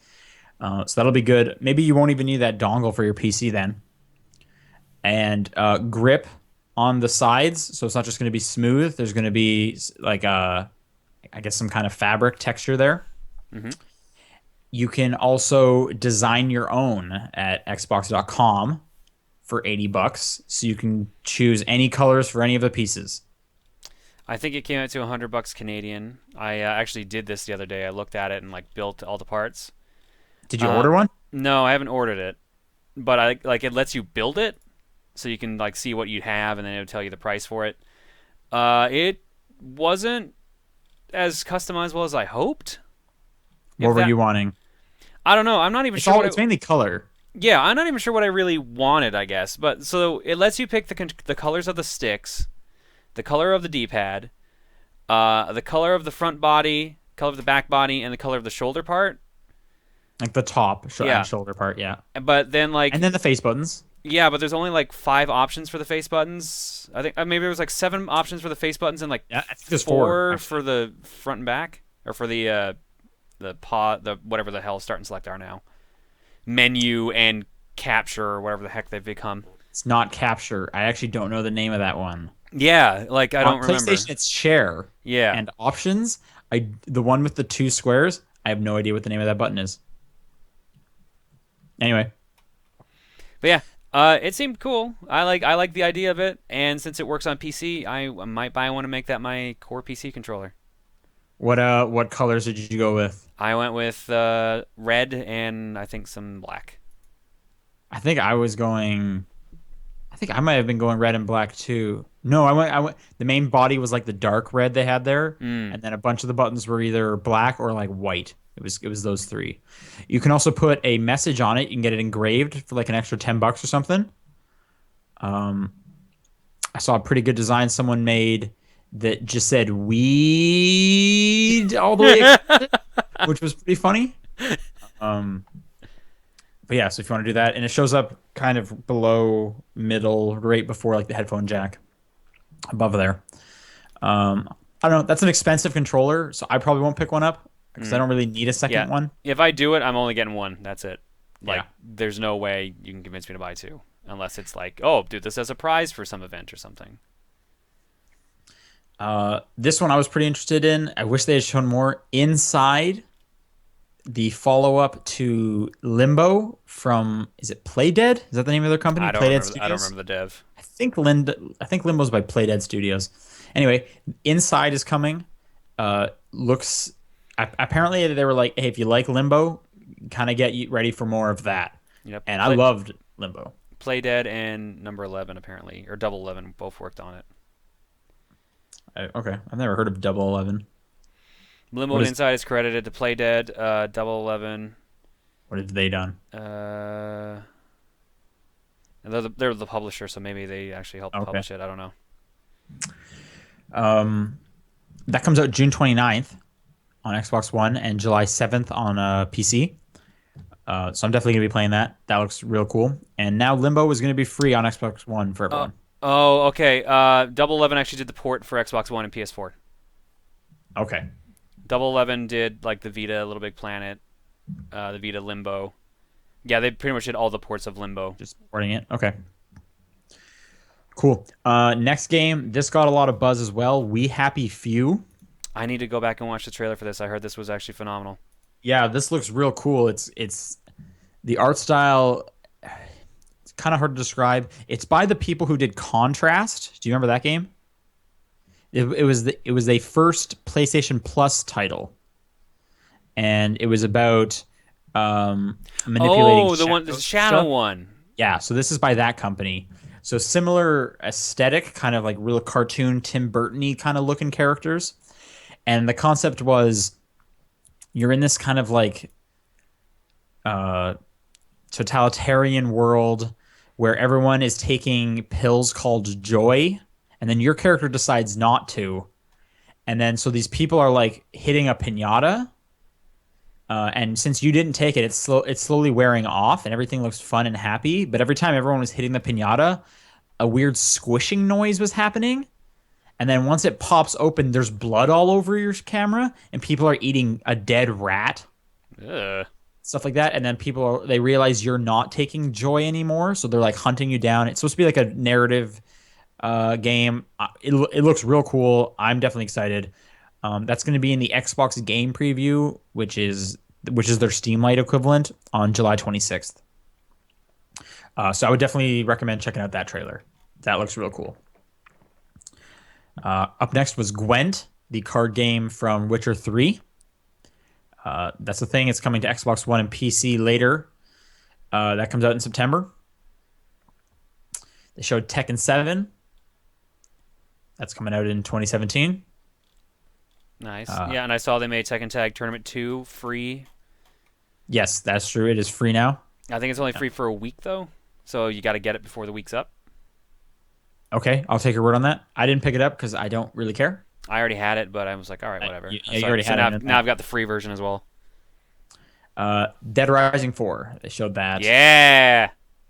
So that'll be good. Maybe you won't even need that dongle for your PC then. And grip on the sides, so it's not just going to be smooth. There's going to be like I guess some kind of fabric texture there. Mm-hmm. You can also design your own at Xbox.com for $80, so you can choose any colors for any of the pieces. I think it came out to $100 Canadian. I actually did this the other day. I looked at it and like built all the parts. Did you order one? No, I haven't ordered it, but it lets you build it, so you can like see what you have, and then it'll tell you the price for it. It wasn't as customizable as I hoped. What were you wanting? I don't know. I'm not even sure. It's mainly color. Yeah, I'm not even sure what I really wanted, I guess. But so it lets you pick the colors of the sticks, the color of the D-pad, the color of the front body, color of the back body, and the color of the shoulder part. Like the top and shoulder part, yeah. But then and then the face buttons. Yeah, but there's only like 5 options for the face buttons. I think maybe there was like 7 options for the face buttons and like I think there's 4 for the front and back, or for the whatever the hell start and select are now. Menu and capture, or whatever the heck they've become. It's not capture. I actually don't know the name of that one. Yeah, like I don't remember. PlayStation, it's share. Yeah. And options, the one with the 2 squares, I have no idea what the name of that button is. Anyway. But yeah, it seemed cool. I like the idea of it, and since it works on PC, I might buy one to make that my core PC controller. What colors did you go with? I went with red and I think some black. I think I might have been going red and black too. No, I went. The main body was like the dark red they had there, and then a bunch of the buttons were either black or like white. It was those 3. You can also put a message on it. You can get it engraved for like an extra $10 or something. Um, I saw a pretty good design someone made that just said weed all the way across it, which was pretty funny. Um, but yeah, so if you want to do that, and it shows up kind of below middle, right before like the headphone jack above there. I don't know. That's an expensive controller, so I probably won't pick one up because I Mm. don't really need a Yeah. second one. If I do it, I'm only getting one. That's it. Like, Yeah. there's no way you can convince me to buy two. Unless it's like, oh, do this as a prize for some event or something. This one I was pretty interested in. I wish they had shown more inside the follow-up to Limbo from, is it Playdead? Is that the name of their company? Playdead I don't Studios? remember the dev. I think Limbo's by Playdead Studios. Anyway, Inside is coming. Looks apparently they were like, hey, if you like Limbo, kind of get you ready for more of that. Yep. And I loved Limbo. Play Dead and Number 11 apparently, or Double 11 both worked on it. Okay, I've never heard of Double 11. Limbo What and is Inside is credited to Play Dead. Double 11. what have they done? And they're the publisher, so maybe they actually helped Okay. publish it. I don't know. Um, that comes out June 29th on Xbox One and July 7th on PC. So I'm definitely gonna be playing that. That looks real cool. And now Limbo is gonna be free on Xbox One for Uh, everyone. oh, okay. Double 11 actually did the port for Xbox One and PS4. Okay. Double 11 did like the Vita, Little Big Planet, the Vita Limbo. Yeah, they pretty much did all the ports of Limbo. Just supporting it. Okay. Cool. Next game. This got a lot of buzz as well. We Happy Few. I need to go back and watch the trailer for this. I heard this was actually phenomenal. Yeah, this looks real cool. It's the art style. It's kind of hard to describe. It's by the people who did Contrast. Do you remember that game? It was a first PlayStation Plus title, and it was about manipulating. Oh, the Shadow stuff. one. Yeah, so this is by that company. So similar aesthetic, kind of like real cartoon Tim Burton-y kind of looking characters. And the concept was you're in this kind of like uh, totalitarian world where everyone is taking pills called joy, and then your character decides not to. And then so these people are like hitting a pinata. And since you didn't take it, it's slowly wearing off, and everything looks fun and happy. But every time everyone was hitting the pinata, a weird squishing noise was happening. And then once it pops open, there's blood all over your camera, and people are eating a dead rat, Ugh. stuff like that. And then they realize you're not taking joy anymore, so they're like hunting you down. It's supposed to be like a narrative game. It looks real cool. I'm definitely excited. That's going to be in the Xbox Game Preview, which is their Steam Light equivalent, on July 26th. So I would definitely recommend checking out that trailer. That looks real cool. Up next was Gwent, the card game from Witcher 3. That's the thing. It's coming to Xbox One and PC later. That comes out in September. They showed Tekken 7. That's coming out in 2017. Nice. Yeah, and I saw they made Tekken Tag Tournament 2 free. Yes, that's true. It is free now. I think it's only free for a week, though. So you got to get it before the week's up. Okay, I'll take your word on that. I didn't pick it up because I don't really care. I already had it, but I was like, all right, whatever. You already had it. Now I've got the free version as well. Dead Rising 4. They showed that. Yeah.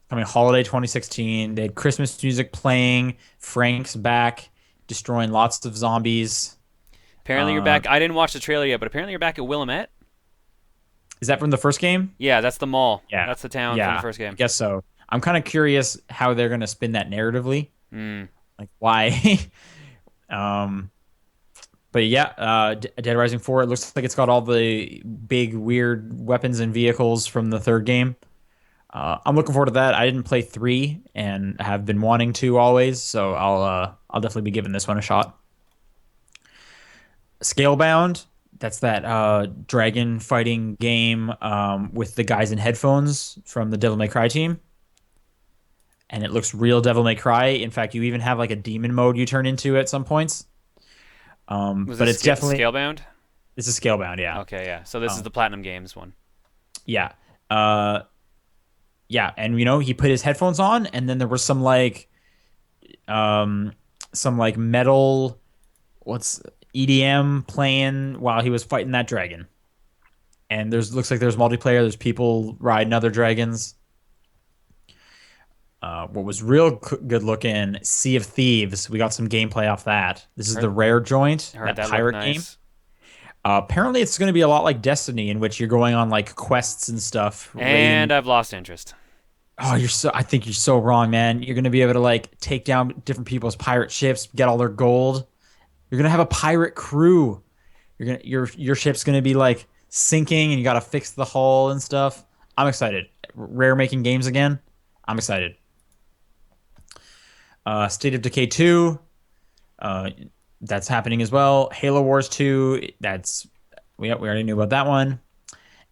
Coming holiday 2016. They had Christmas music playing. Frank's back, destroying lots of zombies. Apparently you're back. I didn't watch the trailer yet, but apparently you're back at Willamette. Is that from the first game? Yeah, that's the mall. Yeah. That's the town from the first game. I guess so. I'm kind of curious how they're going to spin that narratively. Like, why? But yeah, Dead Rising 4, it looks like it's got all the big, weird weapons and vehicles from the third game. I'm looking forward to that. I didn't play 3 and have been wanting to always, so I'll definitely be giving this one a shot. Scalebound, that's that dragon fighting game with the guys in headphones from the Devil May Cry team. And it looks real Devil May Cry. In fact, you even have like a demon mode you turn into at some points. But it's definitely Scalebound. This is Scalebound, yeah. Okay, yeah. So this is the Platinum Games one. Yeah. Yeah, and he put his headphones on, and then there was some like um, some like metal, what's EDM playing while he was fighting that dragon. And there's looks like there's multiplayer. There's people riding other dragons. What was real good looking, Sea of Thieves. We got some gameplay off that. This is the Heard, Rare joint, heard that that looked pirate game. nice. Apparently, it's going to be a lot like Destiny, in which you're going on like quests and stuff, raiding. And I've lost interest. Oh, you're so. I think you're so wrong, man. You're going to be able to like take down different people's pirate ships, get all their gold. You're going to have a pirate crew. Your ship's going to be like sinking, and you got to fix the hull and stuff. I'm excited. Rare making games again. I'm excited. State of Decay 2. Uh, that's happening as well. Halo Wars 2, we already knew about that one.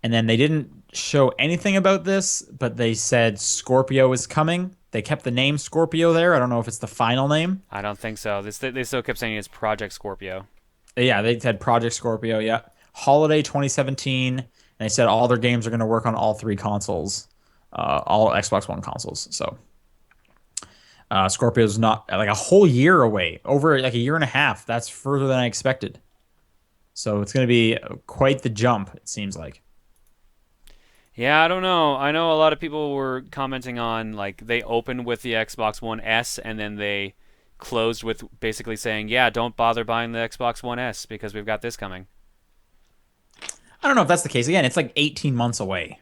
And then they didn't show anything about this, but they said Scorpio is coming. They kept the name Scorpio there. I don't know if it's the final name. I don't think so. They still kept saying it's Project Scorpio. Yeah, they said Project Scorpio, yeah. Holiday 2017. And they said all their games are going to work on all three consoles, all Xbox One consoles. So Scorpio's not like a whole year away, over like a year and a half. That's further than I expected. So it's going to be quite the jump, it seems like. Yeah, I don't know. I know a lot of people were commenting on like they opened with the Xbox One S and then they closed with basically saying, "Yeah, don't bother buying the Xbox One S because we've got this coming." I don't know if that's the case. Again, it's like 18 months away.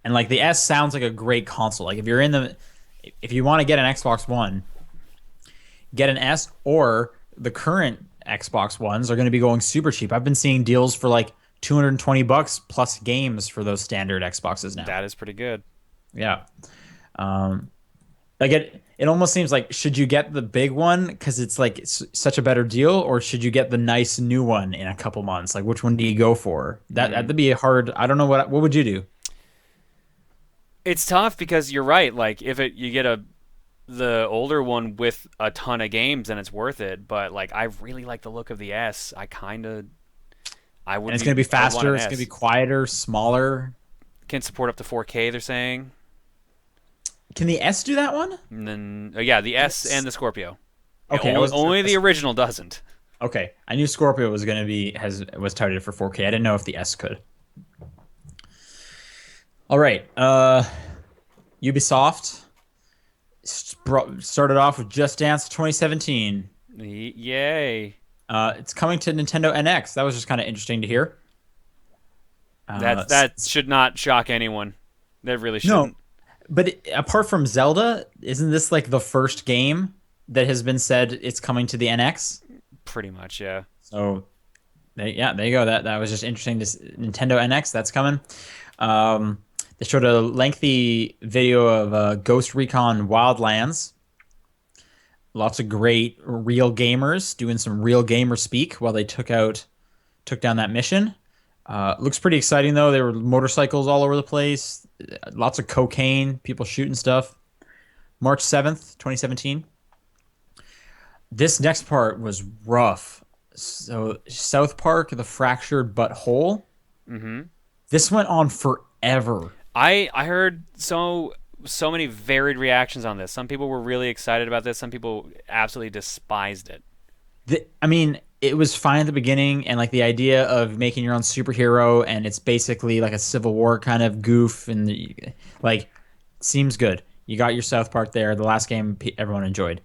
And like the S sounds like a great console. Like if you want to get an Xbox One, get an S, or the current Xbox Ones are going to be going super cheap. I've been seeing deals for like $220 plus games for those standard Xboxes now. That is pretty good. Yeah. Um, like it almost seems like, should you get the big one because it's like such a better deal, or should you get the nice new one in a couple months? Like, which one do you go for? That'd be a hard. I don't know what would you do? It's tough because you're right. Like if you get the older one with a ton of games, then it's worth it. But like I really like the look of the S. I would And it's going to be I would want faster. an It's going to be S. quieter, smaller. Can support up to 4K. They're saying. Can the S do that one? And then yeah, the S Yes. and the Scorpio. Okay, Only the original doesn't. okay. I knew Scorpio was going to be was touted for 4K. I didn't know if the S could. All right. Ubisoft started off with Just Dance 2017. Yay! It's coming to Nintendo NX. That was just kind of interesting to hear. That should not shock anyone. That really No, shouldn't. but apart from Zelda, isn't this like the first game that has been said it's coming to the NX? Pretty much, yeah. So, there you go. That was just interesting. Nintendo NX, that's coming. They showed a lengthy video of Ghost Recon Wildlands. Lots of great real gamers doing some real gamer speak while they took down that mission. Looks pretty exciting though. There were motorcycles all over the place. Lots of cocaine, people shooting stuff. March 7th, 2017. This next part was rough. So South Park, The Fractured But Whole. Mm-hmm. This went on forever. I heard so many varied reactions on this. Some people were really excited about this. Some people absolutely despised it. I mean, it was fine at the beginning, and like the idea of making your own superhero, and it's basically like a Civil War kind of goof, and like seems good. You got your South Park there. The last game everyone enjoyed.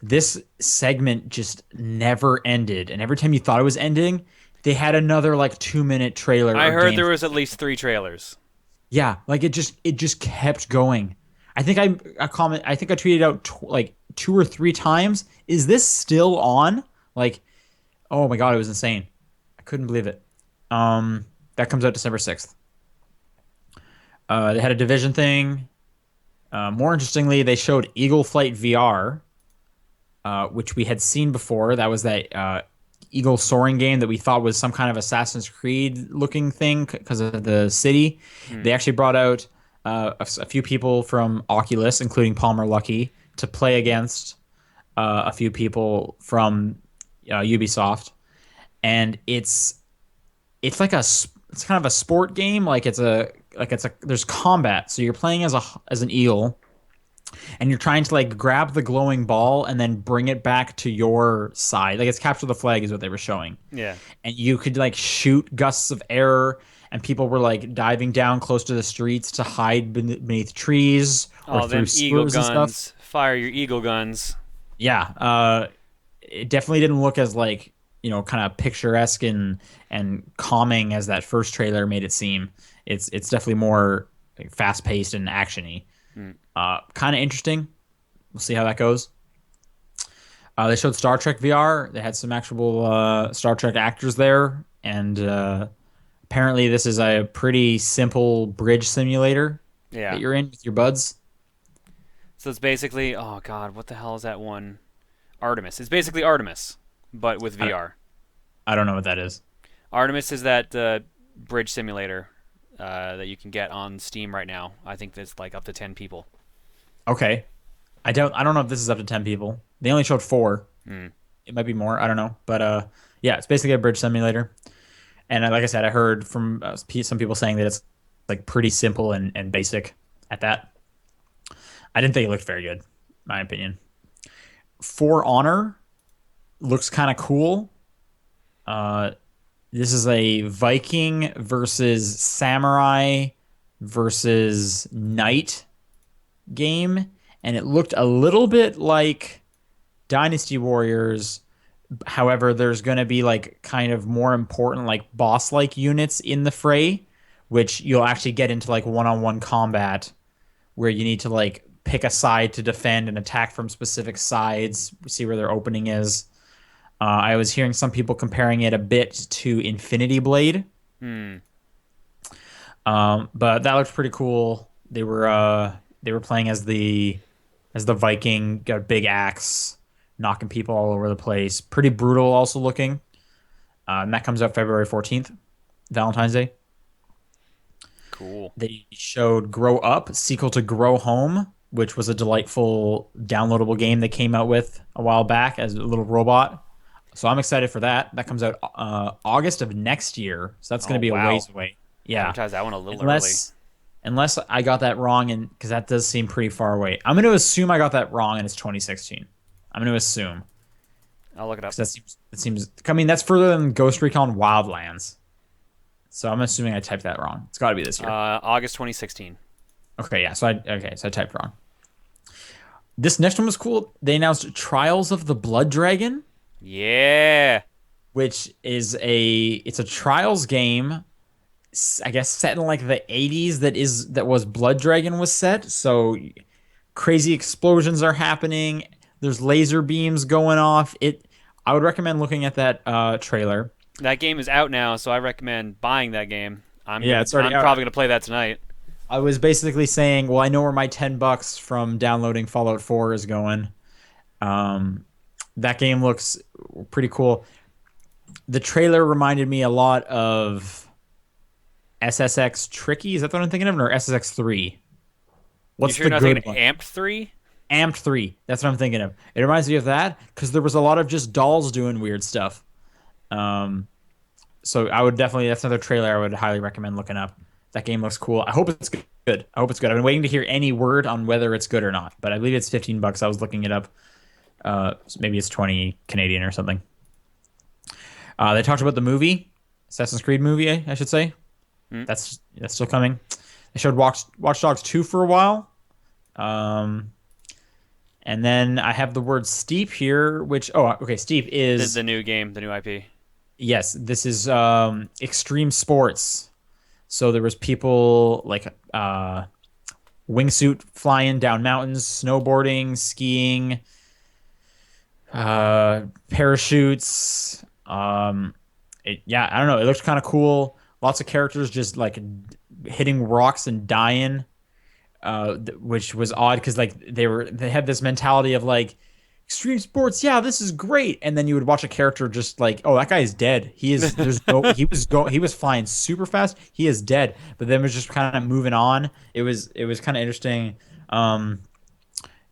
This segment just never ended, and every time you thought it was ending, they had another like 2-minute trailer. I heard game. there was at least 3 trailers. Yeah, like it just kept going. I think I tweeted out like 2 or 3 times. Is this still on? Like, oh my god, it was insane. I couldn't believe it. That comes out December 6th. They had a Division thing. More interestingly, they showed Eagle Flight VR, which we had seen before. That was that Eagle soaring game that we thought was some kind of Assassin's Creed looking thing because of the city. They actually brought out a few people from Oculus, including Palmer Luckey, to play against a few people from Ubisoft, and it's kind of a sport game. Like there's combat, so you're playing as an eagle, and you're trying to like grab the glowing ball and then bring it back to your side. Like it's capture the flag is what they were showing. Yeah. And you could like shoot gusts of air, and people were like diving down close to the streets to hide beneath trees or Oh, through them eagle sewers and stuff. guns. Fire your eagle guns. Yeah, it definitely didn't look as like kind of picturesque and calming as that first trailer made it seem. It's definitely more like, fast paced and actiony. Hmm. Kind of interesting. We'll see how that goes. They showed Star Trek VR. They had some actual Star Trek actors there, and apparently this is a pretty simple bridge simulator that Yeah. you're in with your buds. So it's basically, oh god, what the hell is that one? Artemis. It's basically Artemis, but with I, VR. I don't know what that is. Artemis is that bridge simulator that you can get on Steam right now. I think that's like up to 10 people. Okay, I don't know if this is up to 10 people. They only showed 4. Hmm. It might be more. I don't know, but yeah, it's basically a bridge simulator. And like I said, I heard from some people saying that it's like pretty simple and basic at that. I didn't think it looked very good, in my opinion. For Honor looks kind of cool. Uh, this is a Viking versus samurai versus knight game, and it looked a little bit like Dynasty Warriors. However, there's going to be like kind of more important like boss-like units in the fray, which you'll actually get into like one-on-one combat where you need to like pick a side to defend and attack from specific sides, see where their opening is. I was hearing some people comparing it a bit to Infinity Blade, Hmm. but that looked pretty cool. They were playing as the Viking, got a big axe, knocking people all over the place. Pretty brutal, also looking. And that comes out February 14th, Valentine's Day. Cool. They showed Grow Up, sequel to Grow Home, which was a delightful downloadable game they came out with a while back as a little robot. So I'm excited for that. That comes out August of next year. So that's going Oh to be a wow. ways away. They Yeah. advertised that one a little early. Unless I got that wrong, and because that does seem pretty far away. I'm going to assume I got that wrong and it's 2016. I'm going to assume I'll look it up. because that seems. I mean, that's further than Ghost Recon Wildlands. So I'm assuming I typed that wrong. It's got to be this year. August 2016. Okay, yeah. So I typed wrong. This next one was cool. They announced Trials of the Blood Dragon, Yeah. which is it's a Trials game. I guess set in like the 80s. That was Blood Dragon was set. So crazy explosions are happening. There's laser beams going off. I would recommend looking at that trailer. That game is out now, so I recommend buying that game. Yeah, it's already I'm out. probably gonna play that tonight. I was basically saying, well, I know where my $10 from downloading Fallout 4 is going. That game looks pretty cool. The trailer reminded me a lot of SSX Tricky. Is that what I'm thinking of? Or SSX 3? You What's sure the you're not good thinking one? Amped 3? Amped 3. That's what I'm thinking of. It reminds me of that because there was a lot of just dolls doing weird stuff. Um, so I would definitely, that's another trailer I would highly recommend looking up. That game looks cool. I hope it's good. I hope it's good. I've been waiting to hear any word on whether it's good or not, but I believe it's $15. I was looking it up. Maybe it's 20 Canadian or something. They talked about the movie, Assassin's Creed movie, I should say. Hmm. That's still coming. They showed Watch Dogs 2 for a while. And then I have the word steep here, which okay, steep is The new game, the new IP. yes, this is extreme sports. So there was people like wingsuit flying down mountains, snowboarding, skiing, parachutes. Yeah, I don't know. It looks kind of cool. Lots of characters just like hitting rocks and dying, which was odd because like they had this mentality of like extreme sports. Yeah, this is great. And then you would watch a character just like, oh, that guy is dead. He is. He was flying super fast. He is dead. But then it was just kind of moving on. It was kind of interesting.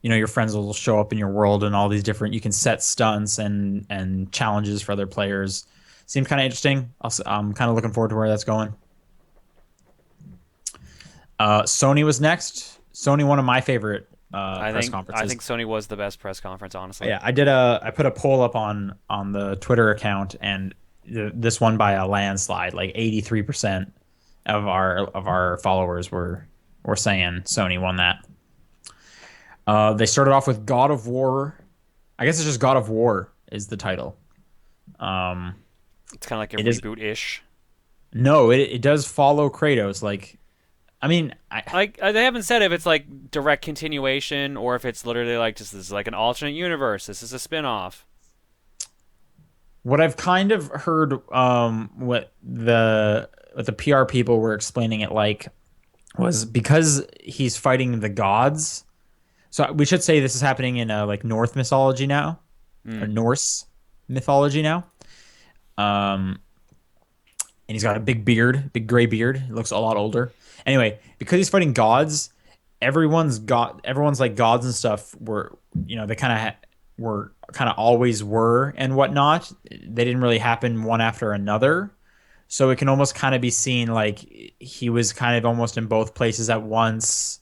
Your friends will show up in your world and all these different. You can set stunts and challenges for other players. Seems kind of interesting. I'm kind of looking forward to where that's going. Sony was next. Sony, one of my favorite press I conferences. think Sony was the best press conference, honestly. Yeah, I put a poll up on the Twitter account, and this one by a landslide, like 83% of our followers were saying Sony won that. They started off with God of War. I guess it's just God of War is the title. Um, It's kind of like a it is reboot ish. no, it does follow Kratos. Like, I mean, Like they haven't said if it's like direct continuation or if it's literally like just this is like an alternate universe. This is a spin-off. what I've kind of heard, what the PR people were explaining it like was because he's fighting the gods. So we should say this is happening in like North mythology now, or Mm. Norse mythology now. Um, and he's got a big beard, big gray beard. He looks a lot older. Anyway, because he's fighting gods, everyone's like gods and stuff were, they kind of were kind of always were and whatnot. They didn't really happen one after another. So it can almost kind of be seen like he was kind of almost in both places at once.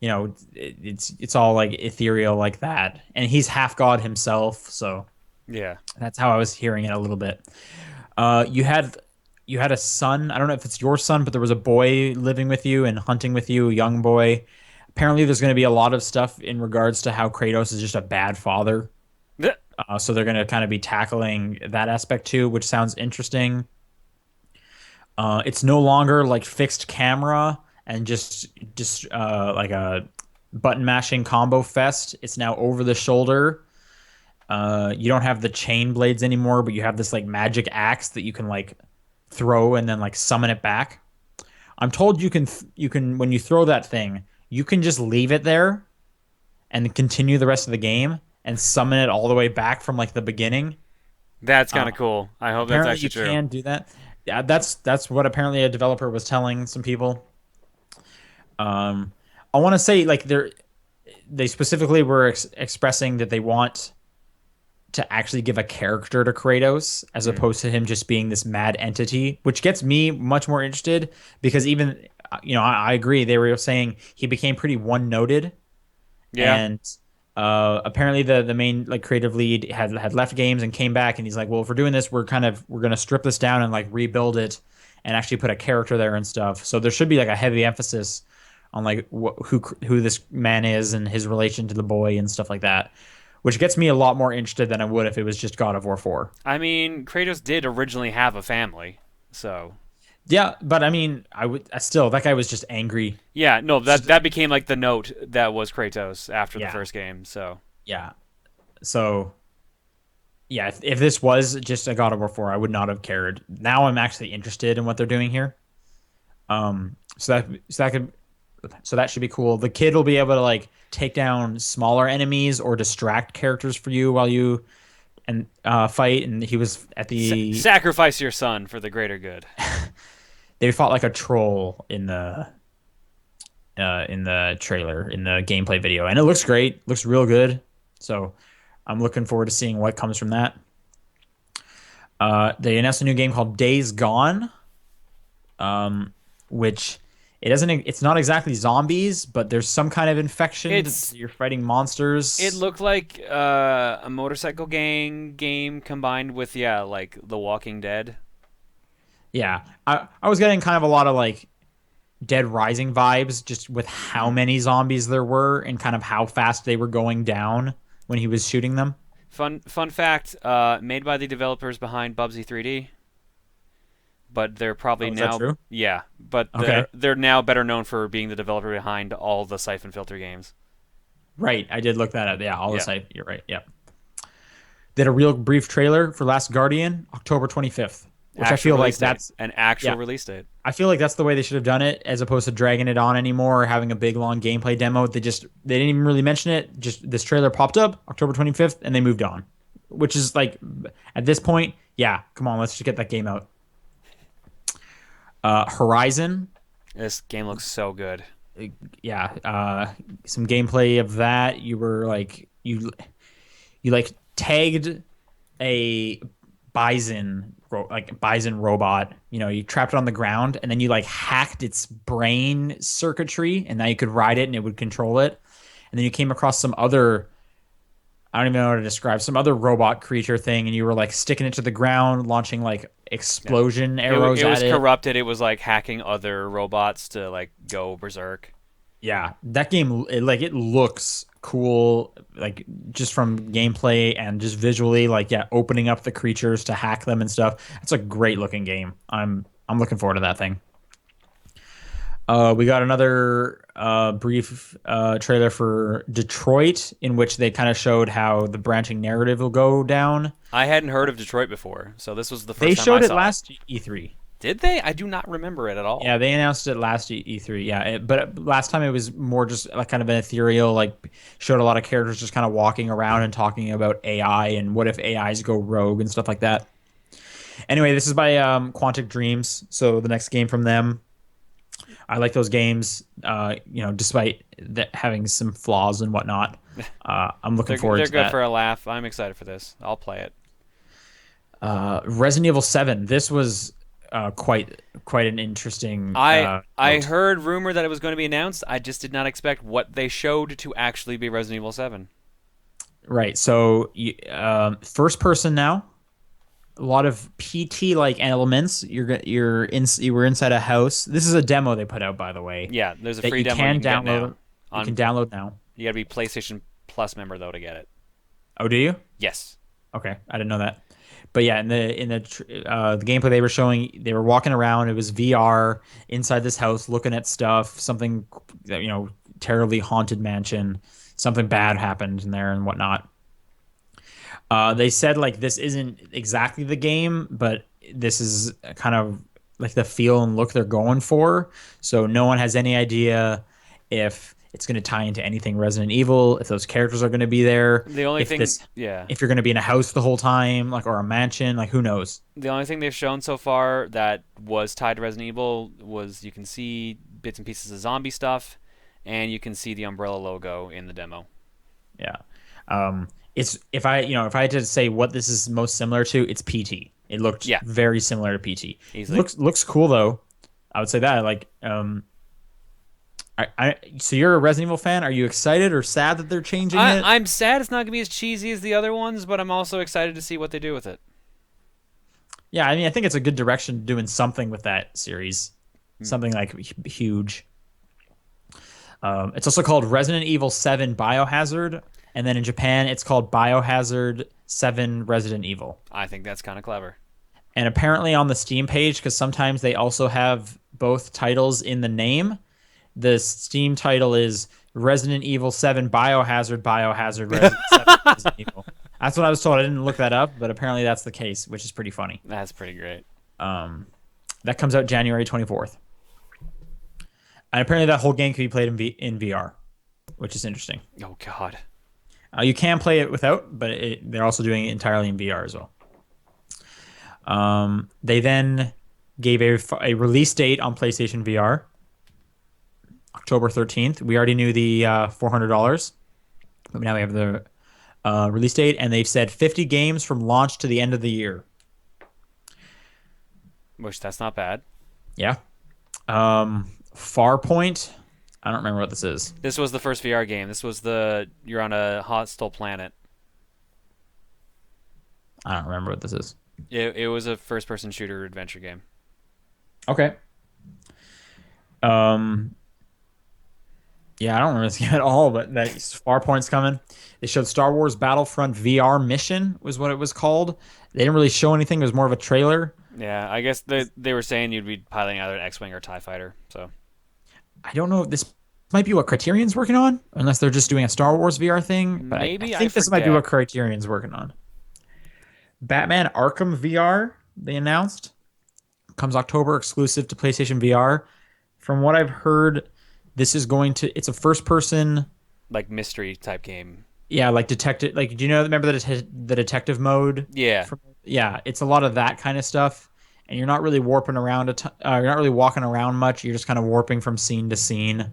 It's all like ethereal like that. And he's half god himself, so Yeah. that's how I was hearing it a little bit. You had a son. I don't know if it's your son, but there was a boy living with you and hunting with you, a young boy. Apparently, there's going to be a lot of stuff in regards to how Kratos is just a bad father. So they're going to kind of be tackling that aspect too, which sounds interesting. It's no longer like fixed camera and just like a button mashing combo fest. It's now over the shoulder. You don't have the chain blades anymore, but you have this like magic axe that you can like throw and then like summon it back. I'm told you can when you throw that thing, you can just leave it there and continue the rest of the game and summon it all the way back from like the beginning. That's kind Uh, of cool. I hope that's Apparently actually you true. can do that. Yeah, that's what apparently a developer was telling some people. Um, I want to say like they specifically were expressing that they want to actually give a character to Kratos as Mm. opposed to him just being this mad entity, which gets me much more interested because even I agree they were saying he became pretty one-noted Yeah. and apparently the main like creative lead had left games and came back and he's like, well, if we're doing this, we're gonna strip this down and like rebuild it and actually put a character there and stuff. So there should be like a heavy emphasis on like who this man is and his relation to the boy and stuff like that, which gets me a lot more interested than I would if it was just God of War 4. I mean, Kratos did originally have a family, so Yeah, but I mean, I still that guy was just angry. yeah. No, Just that became like the note that was Kratos after the yeah, first game. So yeah. So yeah, if this was just a God of War 4, I would not have cared. Now I'm actually interested in what they're doing here. So that should be cool. The kid will be able to like take down smaller enemies or distract characters for you while you and fight. And he was at the sacrifice your son for the greater good. they fought like a troll in the trailer in the gameplay video, and it looks great. Looks real good. So I'm looking forward to seeing what comes from that. They announced a new game called Days Gone, which it's not exactly zombies, but there's some kind of infection. It's You're fighting monsters. it looked like a motorcycle gang game combined with like The Walking Dead. Yeah, I was getting kind of a lot of like Dead Rising vibes just with how Mm. many zombies there were and kind of how fast they were going down when he was shooting them. Fun fact: made by the developers behind Bubsy 3D, but they're probably Oh, is that now true? but Okay. they're now better known for being the developer behind all the Siphon Filter games. Right. I did look that up. Yeah, all the Yeah, site. You're right. Yeah. Did a real brief trailer for Last Guardian, October 25th, which I actual feel like release date, that's an actual yeah, release date. I feel like that's the way they should have done it as opposed to dragging it on anymore or having a big long gameplay demo. They didn't even really mention it. Just this trailer popped up October 25th and they moved on. Which is like at this point, yeah, come on, let's just get that game out. Horizon, This game looks so good. yeah, some gameplay of that. You were like you like tagged a bison robot. You trapped it on the ground and then you like hacked its brain circuitry and now you could ride it and it would control it. and then you came across some other, I don't even know how to describe, some other robot creature thing, and you were like sticking it to the ground, launching like Yeah. explosion It arrows it was at it. corrupted. It was like hacking other robots to like go berserk. Yeah, that game it looks cool, like just from gameplay and just visually, like yeah, opening up the creatures to hack them and stuff. It's a great looking game. I'm looking forward to that thing. We got another brief trailer for Detroit, in which they kind of showed how the branching narrative will go down. I hadn't heard of Detroit before, so this was the They first time I showed it saw it. last E3. Did they? I do not remember it at all. Yeah, they announced it last E3. Yeah, but last time it was more just like kind of an ethereal, like showed a lot of characters just kind of walking around and talking about AI and what if AIs go rogue and stuff like that. Anyway, this is by Quantic Dreams, so the next game from them. I like those games, despite that having some flaws and whatnot. I'm looking forward They're to good that. for a laugh. I'm excited for this. I'll play it. Resident Evil 7. This was quite an interesting I note. heard rumor that it was going to be announced. I just did not expect what they showed to actually be Resident Evil 7. Right. So, first person now. A lot of PT like elements. You were inside a house. This is a demo they put out, by the way, Yeah, there's a that free you demo you can can get now. download. You can On download now. You got to be PlayStation Plus member though to get it. Oh, do you? Yes. Okay, I didn't know that. But yeah, in the gameplay they were showing, they were walking around. It was VR inside this house, looking at stuff. Something, terribly haunted mansion. Something bad happened in there and whatnot. They said like this isn't exactly the game, but this is kind of like the feel and look they're going for. So no one has any idea if it's going to tie into anything Resident Evil, if those characters are going to be there, The only if thing, this, yeah, if you're going to be in a house the whole time, like or a mansion, like who knows? the only thing they've shown so far that was tied to Resident Evil was you can see bits and pieces of zombie stuff, and you can see the Umbrella logo in the demo. Yeah. It's if I had to say what this is most similar to, it's PT. It looked Yeah, very similar to PT. easily. Looks cool though. I would say that like so you're a Resident Evil fan. Are you excited or sad that they're changing it? I'm sad it's not gonna be as cheesy as the other ones, but I'm also excited to see what they do with it. Yeah, I mean, I think it's a good direction doing something with that series, something like huge. It's also called Resident Evil 7 Biohazard, and then in Japan it's called Biohazard 7 Resident Evil. I think that's kind of clever. And apparently on the Steam page, because sometimes they also have both titles in the name, the Steam title is Resident Evil 7 Biohazard 7 Resident Evil. That's what I was told. I didn't look that up, but apparently that's the case, which is pretty funny. That's pretty great. That comes out January 24th. And apparently that whole game can be played in VR, which is interesting. Oh God. You can play it without, but they're also doing it entirely in VR as well. They then gave a release date on PlayStation VR, October 13th. We already knew the $400, but now we have the release date, and they've said 50 games from launch to the end of the year. Which that's not bad. Yeah. Farpoint. I don't remember what this is. This was the first VR game. This was you're on a hostile planet. I don't remember what this is. It was a first-person shooter adventure game. Okay. Yeah, I don't remember this game at all, but that Farpoint's coming. They showed Star Wars Battlefront VR Mission was what it was called. They didn't really show anything. It was more of a trailer. Yeah, I guess they were saying you'd be piloting either an X-wing or TIE fighter. So I don't know. This might be what Criterion's working on, unless they're just doing a Star Wars VR thing. But maybe I think this might be what Criterion's working on. Batman Arkham VR, they announced, comes October, exclusive to PlayStation VR. From what I've heard, it's a first person, like mystery type game. yeah, like detective, like do you remember the detective mode? Yeah. Yeah, it's a lot of that kind of stuff, and you're not really warping around you're not really walking around much. You're just kind of warping from scene to scene,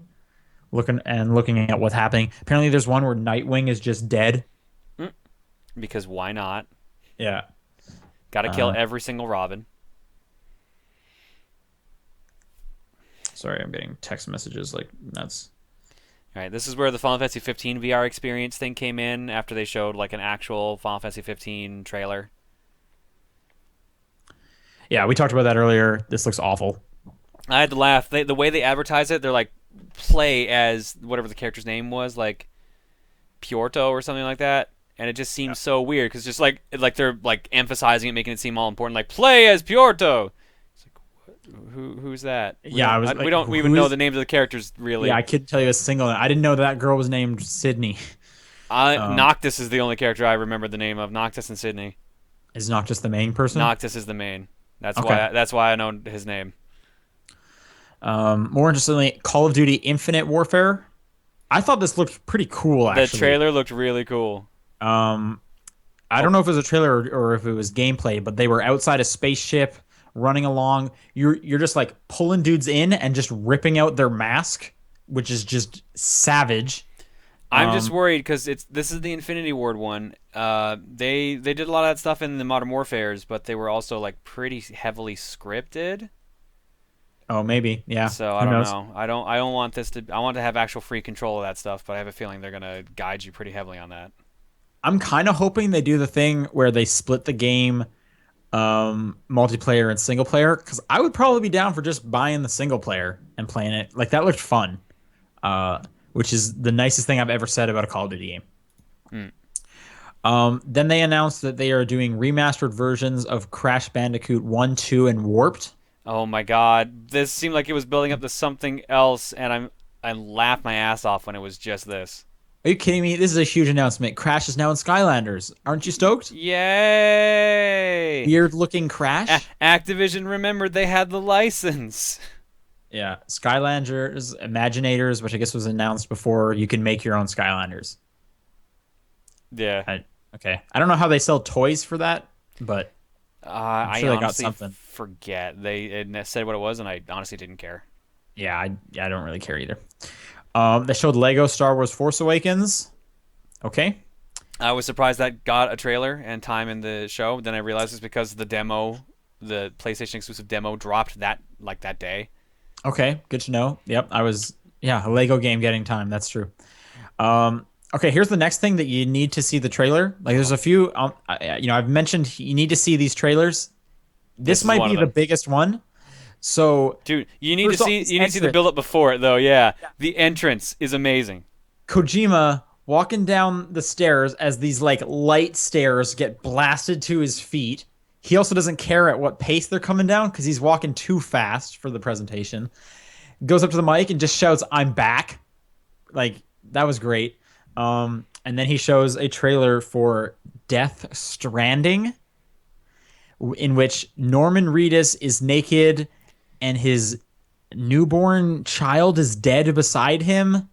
looking at what's happening. Apparently there's one where Nightwing is just dead. Because why not? Yeah. Got to kill every single Robin. Sorry, I'm getting text messages like nuts. Right. This is where the Final Fantasy 15 VR experience thing came in after they showed like an actual Final Fantasy 15 trailer. Yeah, we talked about that earlier. This looks awful. I had to laugh. The way they advertise it, they're like play as whatever the character's name was, like Piorto or something like that, and it just seems so weird because just like they're like emphasizing it, making it seem all important, like play as Piorto. It's like who's that? Yeah, I was We like, don't even know the names of the characters really. Yeah, I couldn't tell you a single. I didn't know that girl was named Sydney. Noctis is the only character I remember the name of. Noctis and Sydney. Is Noctis the main person? Noctis is the main. That's Okay. why I know his name. More interestingly, Call of Duty Infinite Warfare. I thought this looked pretty cool, The actually. trailer looked really cool. I don't know if it was a trailer or if it was gameplay, but they were outside a spaceship running along. You're just like pulling dudes in and just ripping out their mask, which is just savage. I'm just worried because this is the Infinity Ward one. They did a lot of that stuff in the Modern Warfares, but they were also like pretty heavily scripted. Oh, maybe. Yeah. So I Who don't knows? know. I don't want this to. I want to have actual free control of that stuff, but I have a feeling they're gonna guide you pretty heavily on that. I'm kind of hoping they do the thing where they split the game multiplayer and single player, because I would probably be down for just buying the single player and playing it. Like that looked fun, which is the nicest thing I've ever said about a Call of Duty game. Then they announced that they are doing remastered versions of Crash Bandicoot 1, 2, and Warped. Oh my God, this seemed like it was building up to something else, and I laughed my ass off when it was just this. Are you kidding me? This is a huge announcement. Crash is now in Skylanders. Aren't you stoked? Yay! Weird looking Crash. Activision remembered they had the license. Yeah, Skylanders, Imaginators, which I guess was announced before. You can make your own Skylanders. Yeah. Okay. I don't know how they sell toys for that, but I'm sure I they got honestly something. forget. They said what it was, and I honestly didn't care. Yeah, I don't really care either. They showed Lego Star Wars Force Awakens. Okay. I was surprised that got a trailer and time in the show. Then I realized it's because the PlayStation exclusive demo dropped that day. Okay, good to know. Yep, a Lego game getting time. That's true. Okay, here's the next thing that you need to see the trailer. Like, there's a few. I've mentioned you need to see these trailers. This is might one be of the them. biggest one. So, Dude, you need to first off, see this the entrance. build up before it though. Yeah, the entrance is amazing. Kojima walking down the stairs as these like light stairs get blasted to his feet. He also doesn't care at what pace they're coming down because he's walking too fast for the presentation. Goes up to the mic and just shouts, "I'm back!" Like, that was great. And then he shows a trailer for Death Stranding, in which Norman Reedus is naked and his newborn child is dead beside him.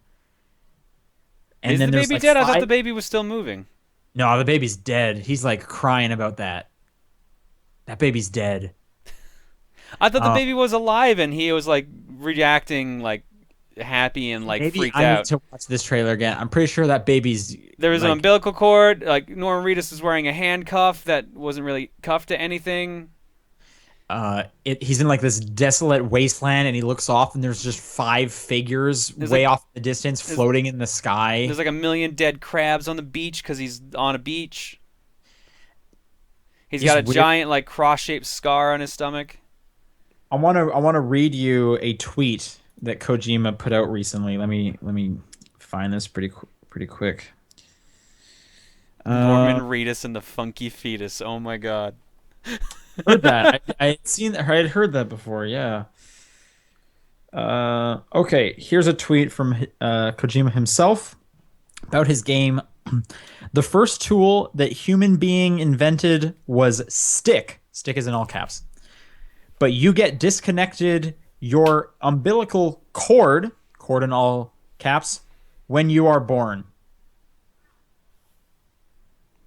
And Is then the there's baby like dead? I thought five- the baby was still moving. No, the baby's dead. He's like crying about that. That baby's dead. I thought the baby was alive and he was like reacting like happy and like Maybe freaked I out. need to watch this trailer again. I'm pretty sure that baby's There was an like, umbilical cord. Like Norman Reedus was wearing a handcuff that wasn't really cuffed to anything. he's in like this desolate wasteland and he looks off and there's just five figures way off in the distance floating in the sky. There's like a million dead crabs on the beach because he's on a beach. He's got a weird. giant like cross-shaped scar on his stomach. I want to read you a tweet that Kojima put out recently. Let me find this pretty quick. Norman Reedus and the funky fetus. Oh my God. Heard that. I had heard that before. Yeah. Okay. Here's a tweet from Kojima himself about his game. The first tool that human being invented was stick. Stick is in all caps. But you get disconnected your umbilical cord in all caps, when you are born.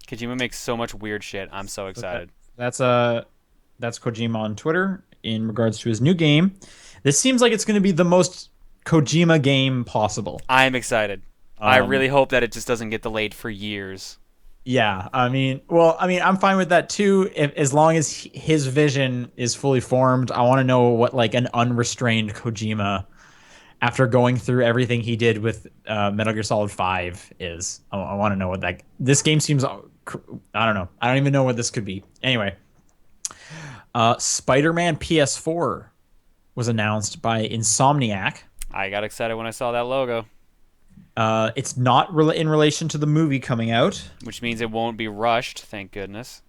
Kojima makes so much weird shit. I'm so excited. That's Kojima on Twitter in regards to his new game. This seems like it's going to be the most Kojima game possible. I am excited. I really hope that it just doesn't get delayed for years. Yeah, I'm fine with that too. As long as his vision is fully formed, I want to know what like an unrestrained Kojima after going through everything he did with Metal Gear Solid 5 is. I want to know what that. This game seems. I don't know. I don't even know what this could be. Anyway, Spider-Man PS4 was announced by Insomniac. I got excited when I saw that logo, It's not in relation to the movie coming out. which means it won't be rushed. Thank goodness.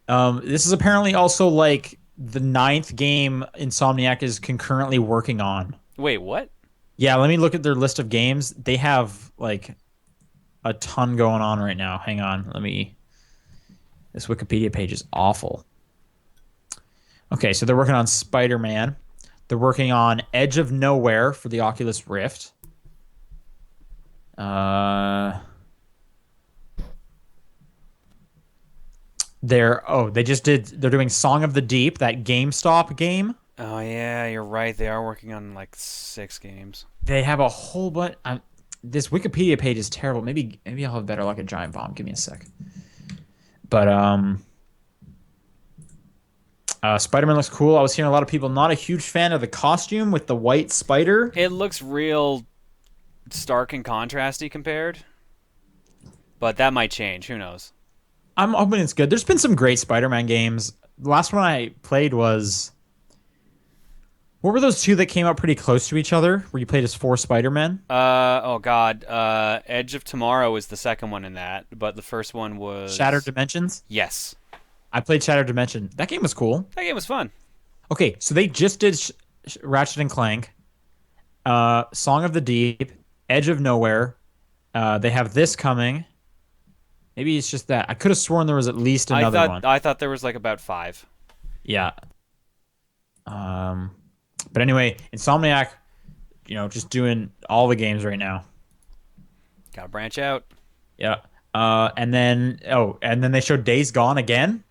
This is apparently also like the ninth game Insomniac is concurrently working on. Wait, what? Yeah, let me look at their list of games. They have like a ton going on right now. Hang on, let me. This Wikipedia page is awful. Okay, so they're working on Spider-Man. They're working on Edge of Nowhere for the Oculus Rift. They're doing Song of the Deep, that GameStop game. Oh yeah, you're right. They are working on like 6 games. They have a whole bunch. This Wikipedia page is terrible. Maybe I'll have better luck at Giant Bomb. Give me a sec. But Spider-Man looks cool. I was hearing a lot of people not a huge fan of the costume with the white spider. It looks real stark and contrasty compared, but that might change. Who knows? I'm hoping it's good. There's been some great Spider-Man games. The last one I played was, what were those two that came out pretty close to each other, where you played as 4 Spider-Men? Oh God, Edge of Tomorrow is the second one in that, but the first one was Shattered Dimensions? Yes, I played Shattered Dimension. That game was cool. that game was fun. Okay, so they just did Ratchet and Clank, Song of the Deep, Edge of Nowhere. They have this coming. Maybe it's just that. I could have sworn there was at least another one. I thought there was like about 5. Yeah. But anyway, Insomniac, just doing all the games right now. Gotta branch out. Yeah. And then they showed Days Gone again.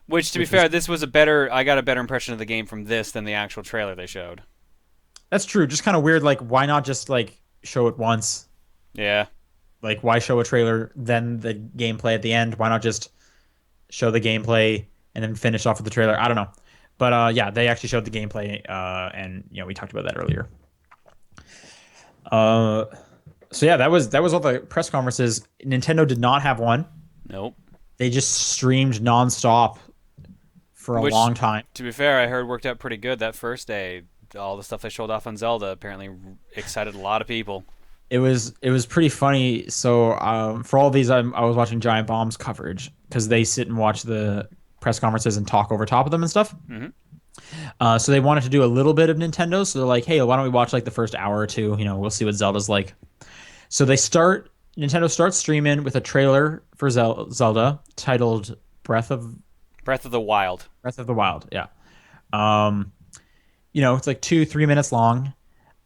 Which, to be fair, this was I got a better impression of the game from this than the actual trailer they showed. That's true. Just kind of weird. Like, why not just like show it once? Yeah. Like, why show a trailer then the gameplay at the end? Why not just show the gameplay and then finish off with the trailer? I don't know. But yeah, they actually showed the gameplay, and we talked about that earlier. So yeah, that was all the press conferences. Nintendo did not have one. Nope. They just streamed nonstop for a long time. To be fair, I heard worked out pretty good that first day. All the stuff they showed off on Zelda apparently excited a lot of people. It was pretty funny. So for all these, I was watching Giant Bomb's coverage because they sit and watch the press conferences and talk over top of them and stuff. Mm-hmm. So they wanted to do a little bit of Nintendo. So they're like, hey, why don't we watch like the first hour or two? We'll see what Zelda's like. So Nintendo starts streaming with a trailer for Zelda titled Breath of the Wild. Breath of the Wild. Yeah. It's like 2-3 minutes long.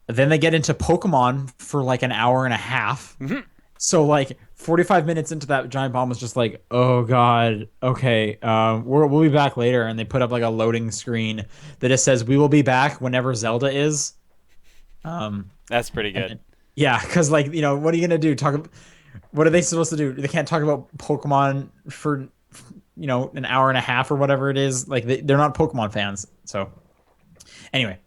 Then they get into Pokemon for like an hour and a half. Mm-hmm. So like 45 minutes into that, Giant Bomb was just like, oh God, okay, we'll be back later. And they put up like a loading screen that just says, we will be back whenever Zelda is. That's pretty good. Yeah, because like, what are you going to do? What are they supposed to do? They can't talk about Pokemon for, an hour and a half or whatever it is. Like they're not Pokemon fans. So anyway,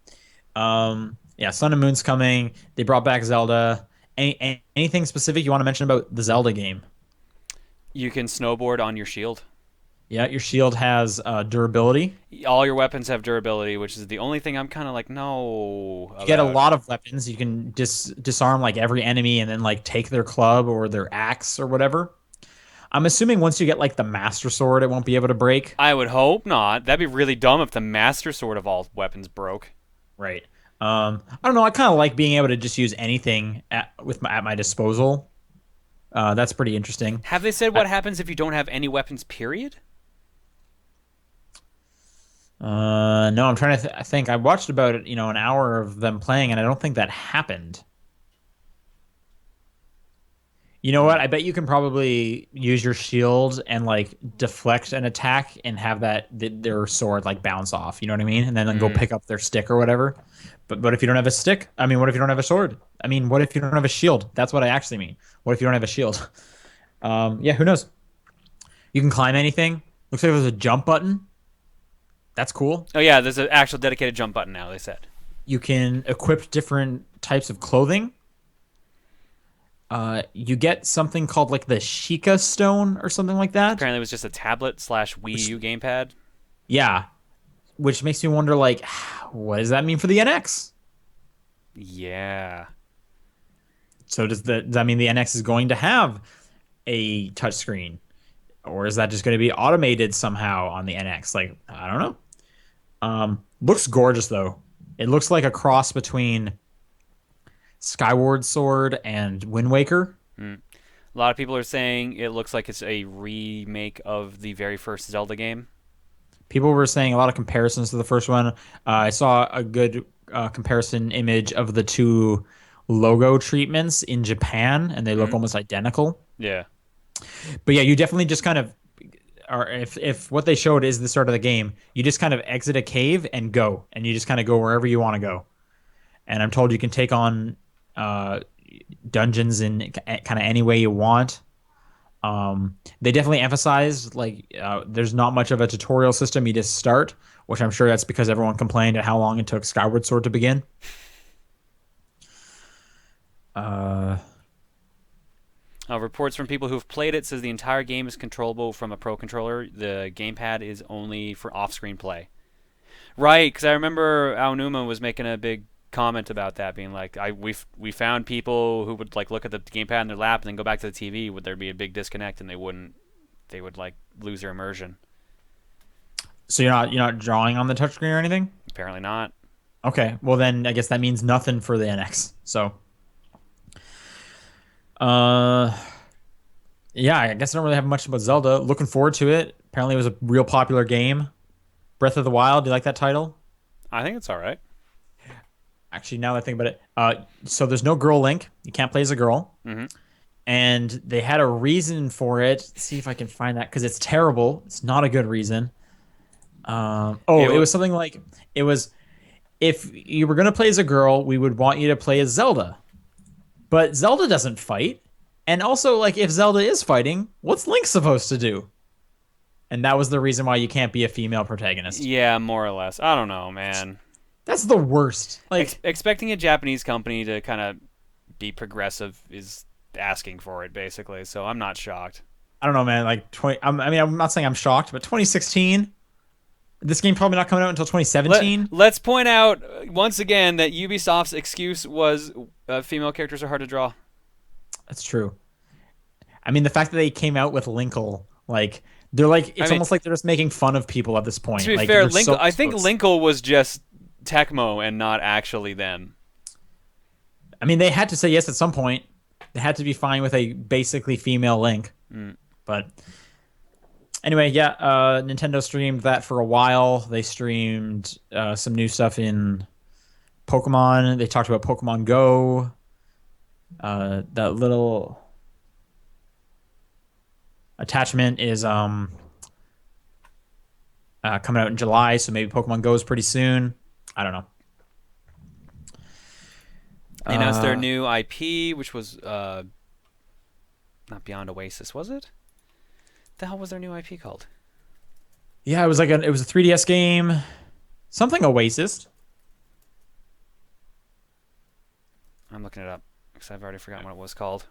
yeah, Sun and Moon's coming. They brought back Zelda. Anything specific you want to mention about the Zelda game? You can snowboard on your shield. Yeah, your shield has durability. All your weapons have durability, which is the only thing I'm kind of like, no. You get a lot of weapons. You can disarm like every enemy and then like take their club or their axe or whatever. I'm assuming once you get like the Master Sword, it won't be able to break. I would hope not. That'd be really dumb if the Master Sword of all weapons broke. Right. I don't know. I kind of like being able to just use anything at my disposal. That's pretty interesting. Have they said what happens if you don't have any weapons, period? No, I'm trying to think. I watched about an hour of them playing, and I don't think that happened. You know what? I bet you can probably use your shield and like deflect an attack and have their sword like bounce off. You know what I mean? And then go pick up their stick or whatever. But what if you don't have a stick? I mean, what if you don't have a sword? I mean, what if you don't have a shield? That's what I actually mean. What if you don't have a shield? Yeah, who knows? You can climb anything. Looks like there's a jump button. That's cool. Oh yeah, there's an actual dedicated jump button now, they said. You can equip different types of clothing. You get something called like the Sheikah Stone or something like Which that. apparently was just a tablet slash Wii Which, U gamepad. yeah, which makes me wonder, like, what does that mean for the NX? Yeah. So does that mean the NX is going to have a touchscreen, or is that just going to be automated somehow on the NX? Like, I don't know. Looks gorgeous though. It looks like a cross between Skyward Sword and Wind Waker. Mm. A lot of people are saying it looks like it's a remake of the very first Zelda game. People were saying a lot of comparisons to the first one. I saw a good comparison image of the two logo treatments in Japan, and they look Mm. almost identical. Yeah. But yeah, you definitely just kind of, or if what they showed is the start of the game, you just kind of exit a cave and go, and you just kind of go wherever you want to go. And I'm told you can take on uh, dungeons in kind of any way you want. They definitely emphasized like there's not much of a tutorial system. You just start, which I'm sure that's because everyone complained at how long it took Skyward Sword to begin. Uh, Reports from people who've played it says the entire game is controllable from a Pro controller. The gamepad is only for off-screen play. Right, because I remember Aonuma was making a big comment about that, being like, we found people who would like look at the gamepad in their lap and then go back to the TV. Would there be a big disconnect, and they would like lose their immersion? so you're not drawing on the touchscreen or anything? Apparently not. Okay, well then I guess that means nothing for the NX. So, uh, yeah, I guess I don't really have much about Zelda. Looking forward to it. Apparently, it was a real popular game. Breath of the Wild. Do you like that title? I think it's all right. Actually, now that I think about it, so there's no girl Link. You can't play as a girl, Mm-hmm. and they had a reason for it. Let's see if I can find that because it's terrible. It's not a good reason. It was something like it was if you were gonna play as a girl, we would want you to play as Zelda, but Zelda doesn't fight, and also like if Zelda is fighting, what's Link supposed to do? And that was the reason why you can't be a female protagonist. Yeah, more or less. I don't know, man. That's the worst. Like, Expecting a Japanese company to kind of be progressive is asking for it, basically. So I'm not shocked. I don't know, man. Like I mean, I'm not saying I'm shocked, but 2016. This game probably not coming out until 2017. Let's point out once again that Ubisoft's excuse was female characters are hard to draw. That's true. I mean, the fact that they came out with Linkle, like they're like, it's almost like they're just making fun of people at this point. To be like, fair, I think Linkle was just Tecmo and not actually them. I mean, they had to say yes at some point. They had to be fine with a basically female Link. Mm. But anyway, yeah, Nintendo streamed that for a while. They streamed some new stuff in Pokemon. They talked about Pokemon Go. That little attachment is coming out in July, so maybe Pokemon Go is pretty soon. I don't know. They announced their new IP, which was not Beyond Oasis, was it? The hell was their new IP called? Yeah, it was it was a 3DS game, something Oasis. I'm looking it up because I've already forgotten what it was called.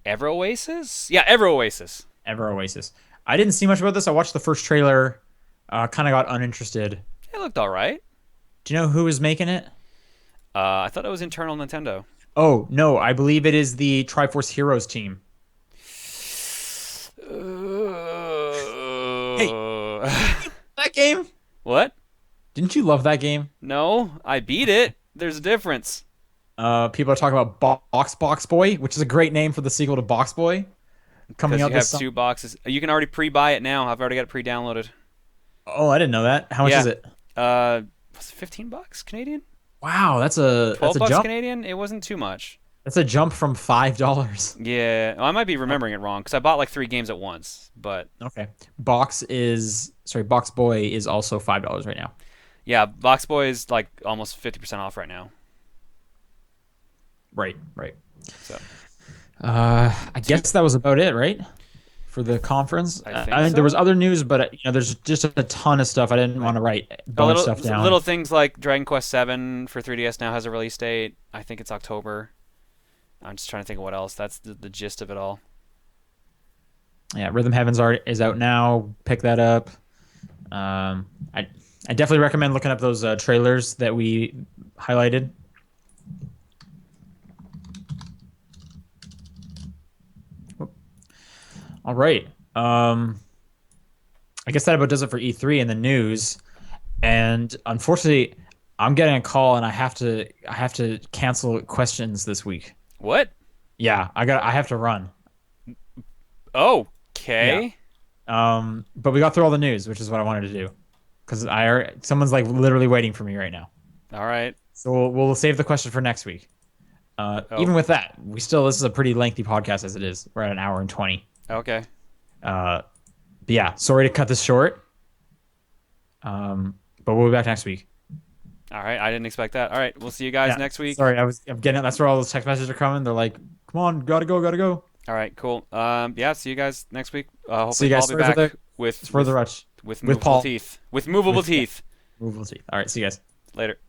Ever Oasis? Yeah, Ever Oasis. Ever Oasis. I didn't see much about this. I watched the first trailer, kind of got uninterested. It looked all right. Do you know who is making it? I thought it was internal Nintendo. Oh, no, I believe it is the Triforce Heroes team. Hey, that game? What? Didn't you love that game? No, I beat it. There's a difference. People are talking about Box Boy, which is a great name for the sequel to Box Boy. Coming out you have two boxes. You can already pre-buy it now. I've already got it pre-downloaded. Oh, I didn't know that. How much is it? Was it $15 Canadian? Wow, that's a $12 jump. Canadian? It wasn't too much. That's a jump from $5. Yeah, well, I might be remembering it wrong because I bought like 3 games at once. But okay, Box Boy is also $5 right now. Yeah, Box Boy is like almost 50% off right now. Right. So, I guess that was about it, right? for the conference. I think I mean, there was so. other news, but there's just a ton of stuff. I didn't want to write A bonus little stuff down. little things like Dragon Quest VII for 3DS now has a release date. I think it's October. I'm just trying to think of what else. That's the gist of it all. Yeah, Rhythm Heavens is out now. Pick that up. I definitely recommend looking up those trailers that we highlighted. All right. I guess that about does it for E3 and the news. And unfortunately, I'm getting a call and I have to cancel questions this week. What? Yeah, I have to run. Yeah. Okay. But we got through all the news, which is what I wanted to do. Because someone's like literally waiting for me right now. All right. So we'll save the question for next week. Oh. Even with that, this is a pretty lengthy podcast as it is. We're at an hour and 20. Okay. But yeah, sorry to cut this short. But we'll be back next week. All right. I didn't expect that. All right. We'll see you guys Yeah, next week. sorry, I'm getting it. That's where all those text messages are coming. They're like, "Come on, gotta go, gotta go." All right. Cool. Yeah. See you guys next week. See you Hopefully guys. Paul will Sorry be for back the with for the rush with with movable Paul. teeth. With movable teeth. Movable teeth. All right, see you guys. Later.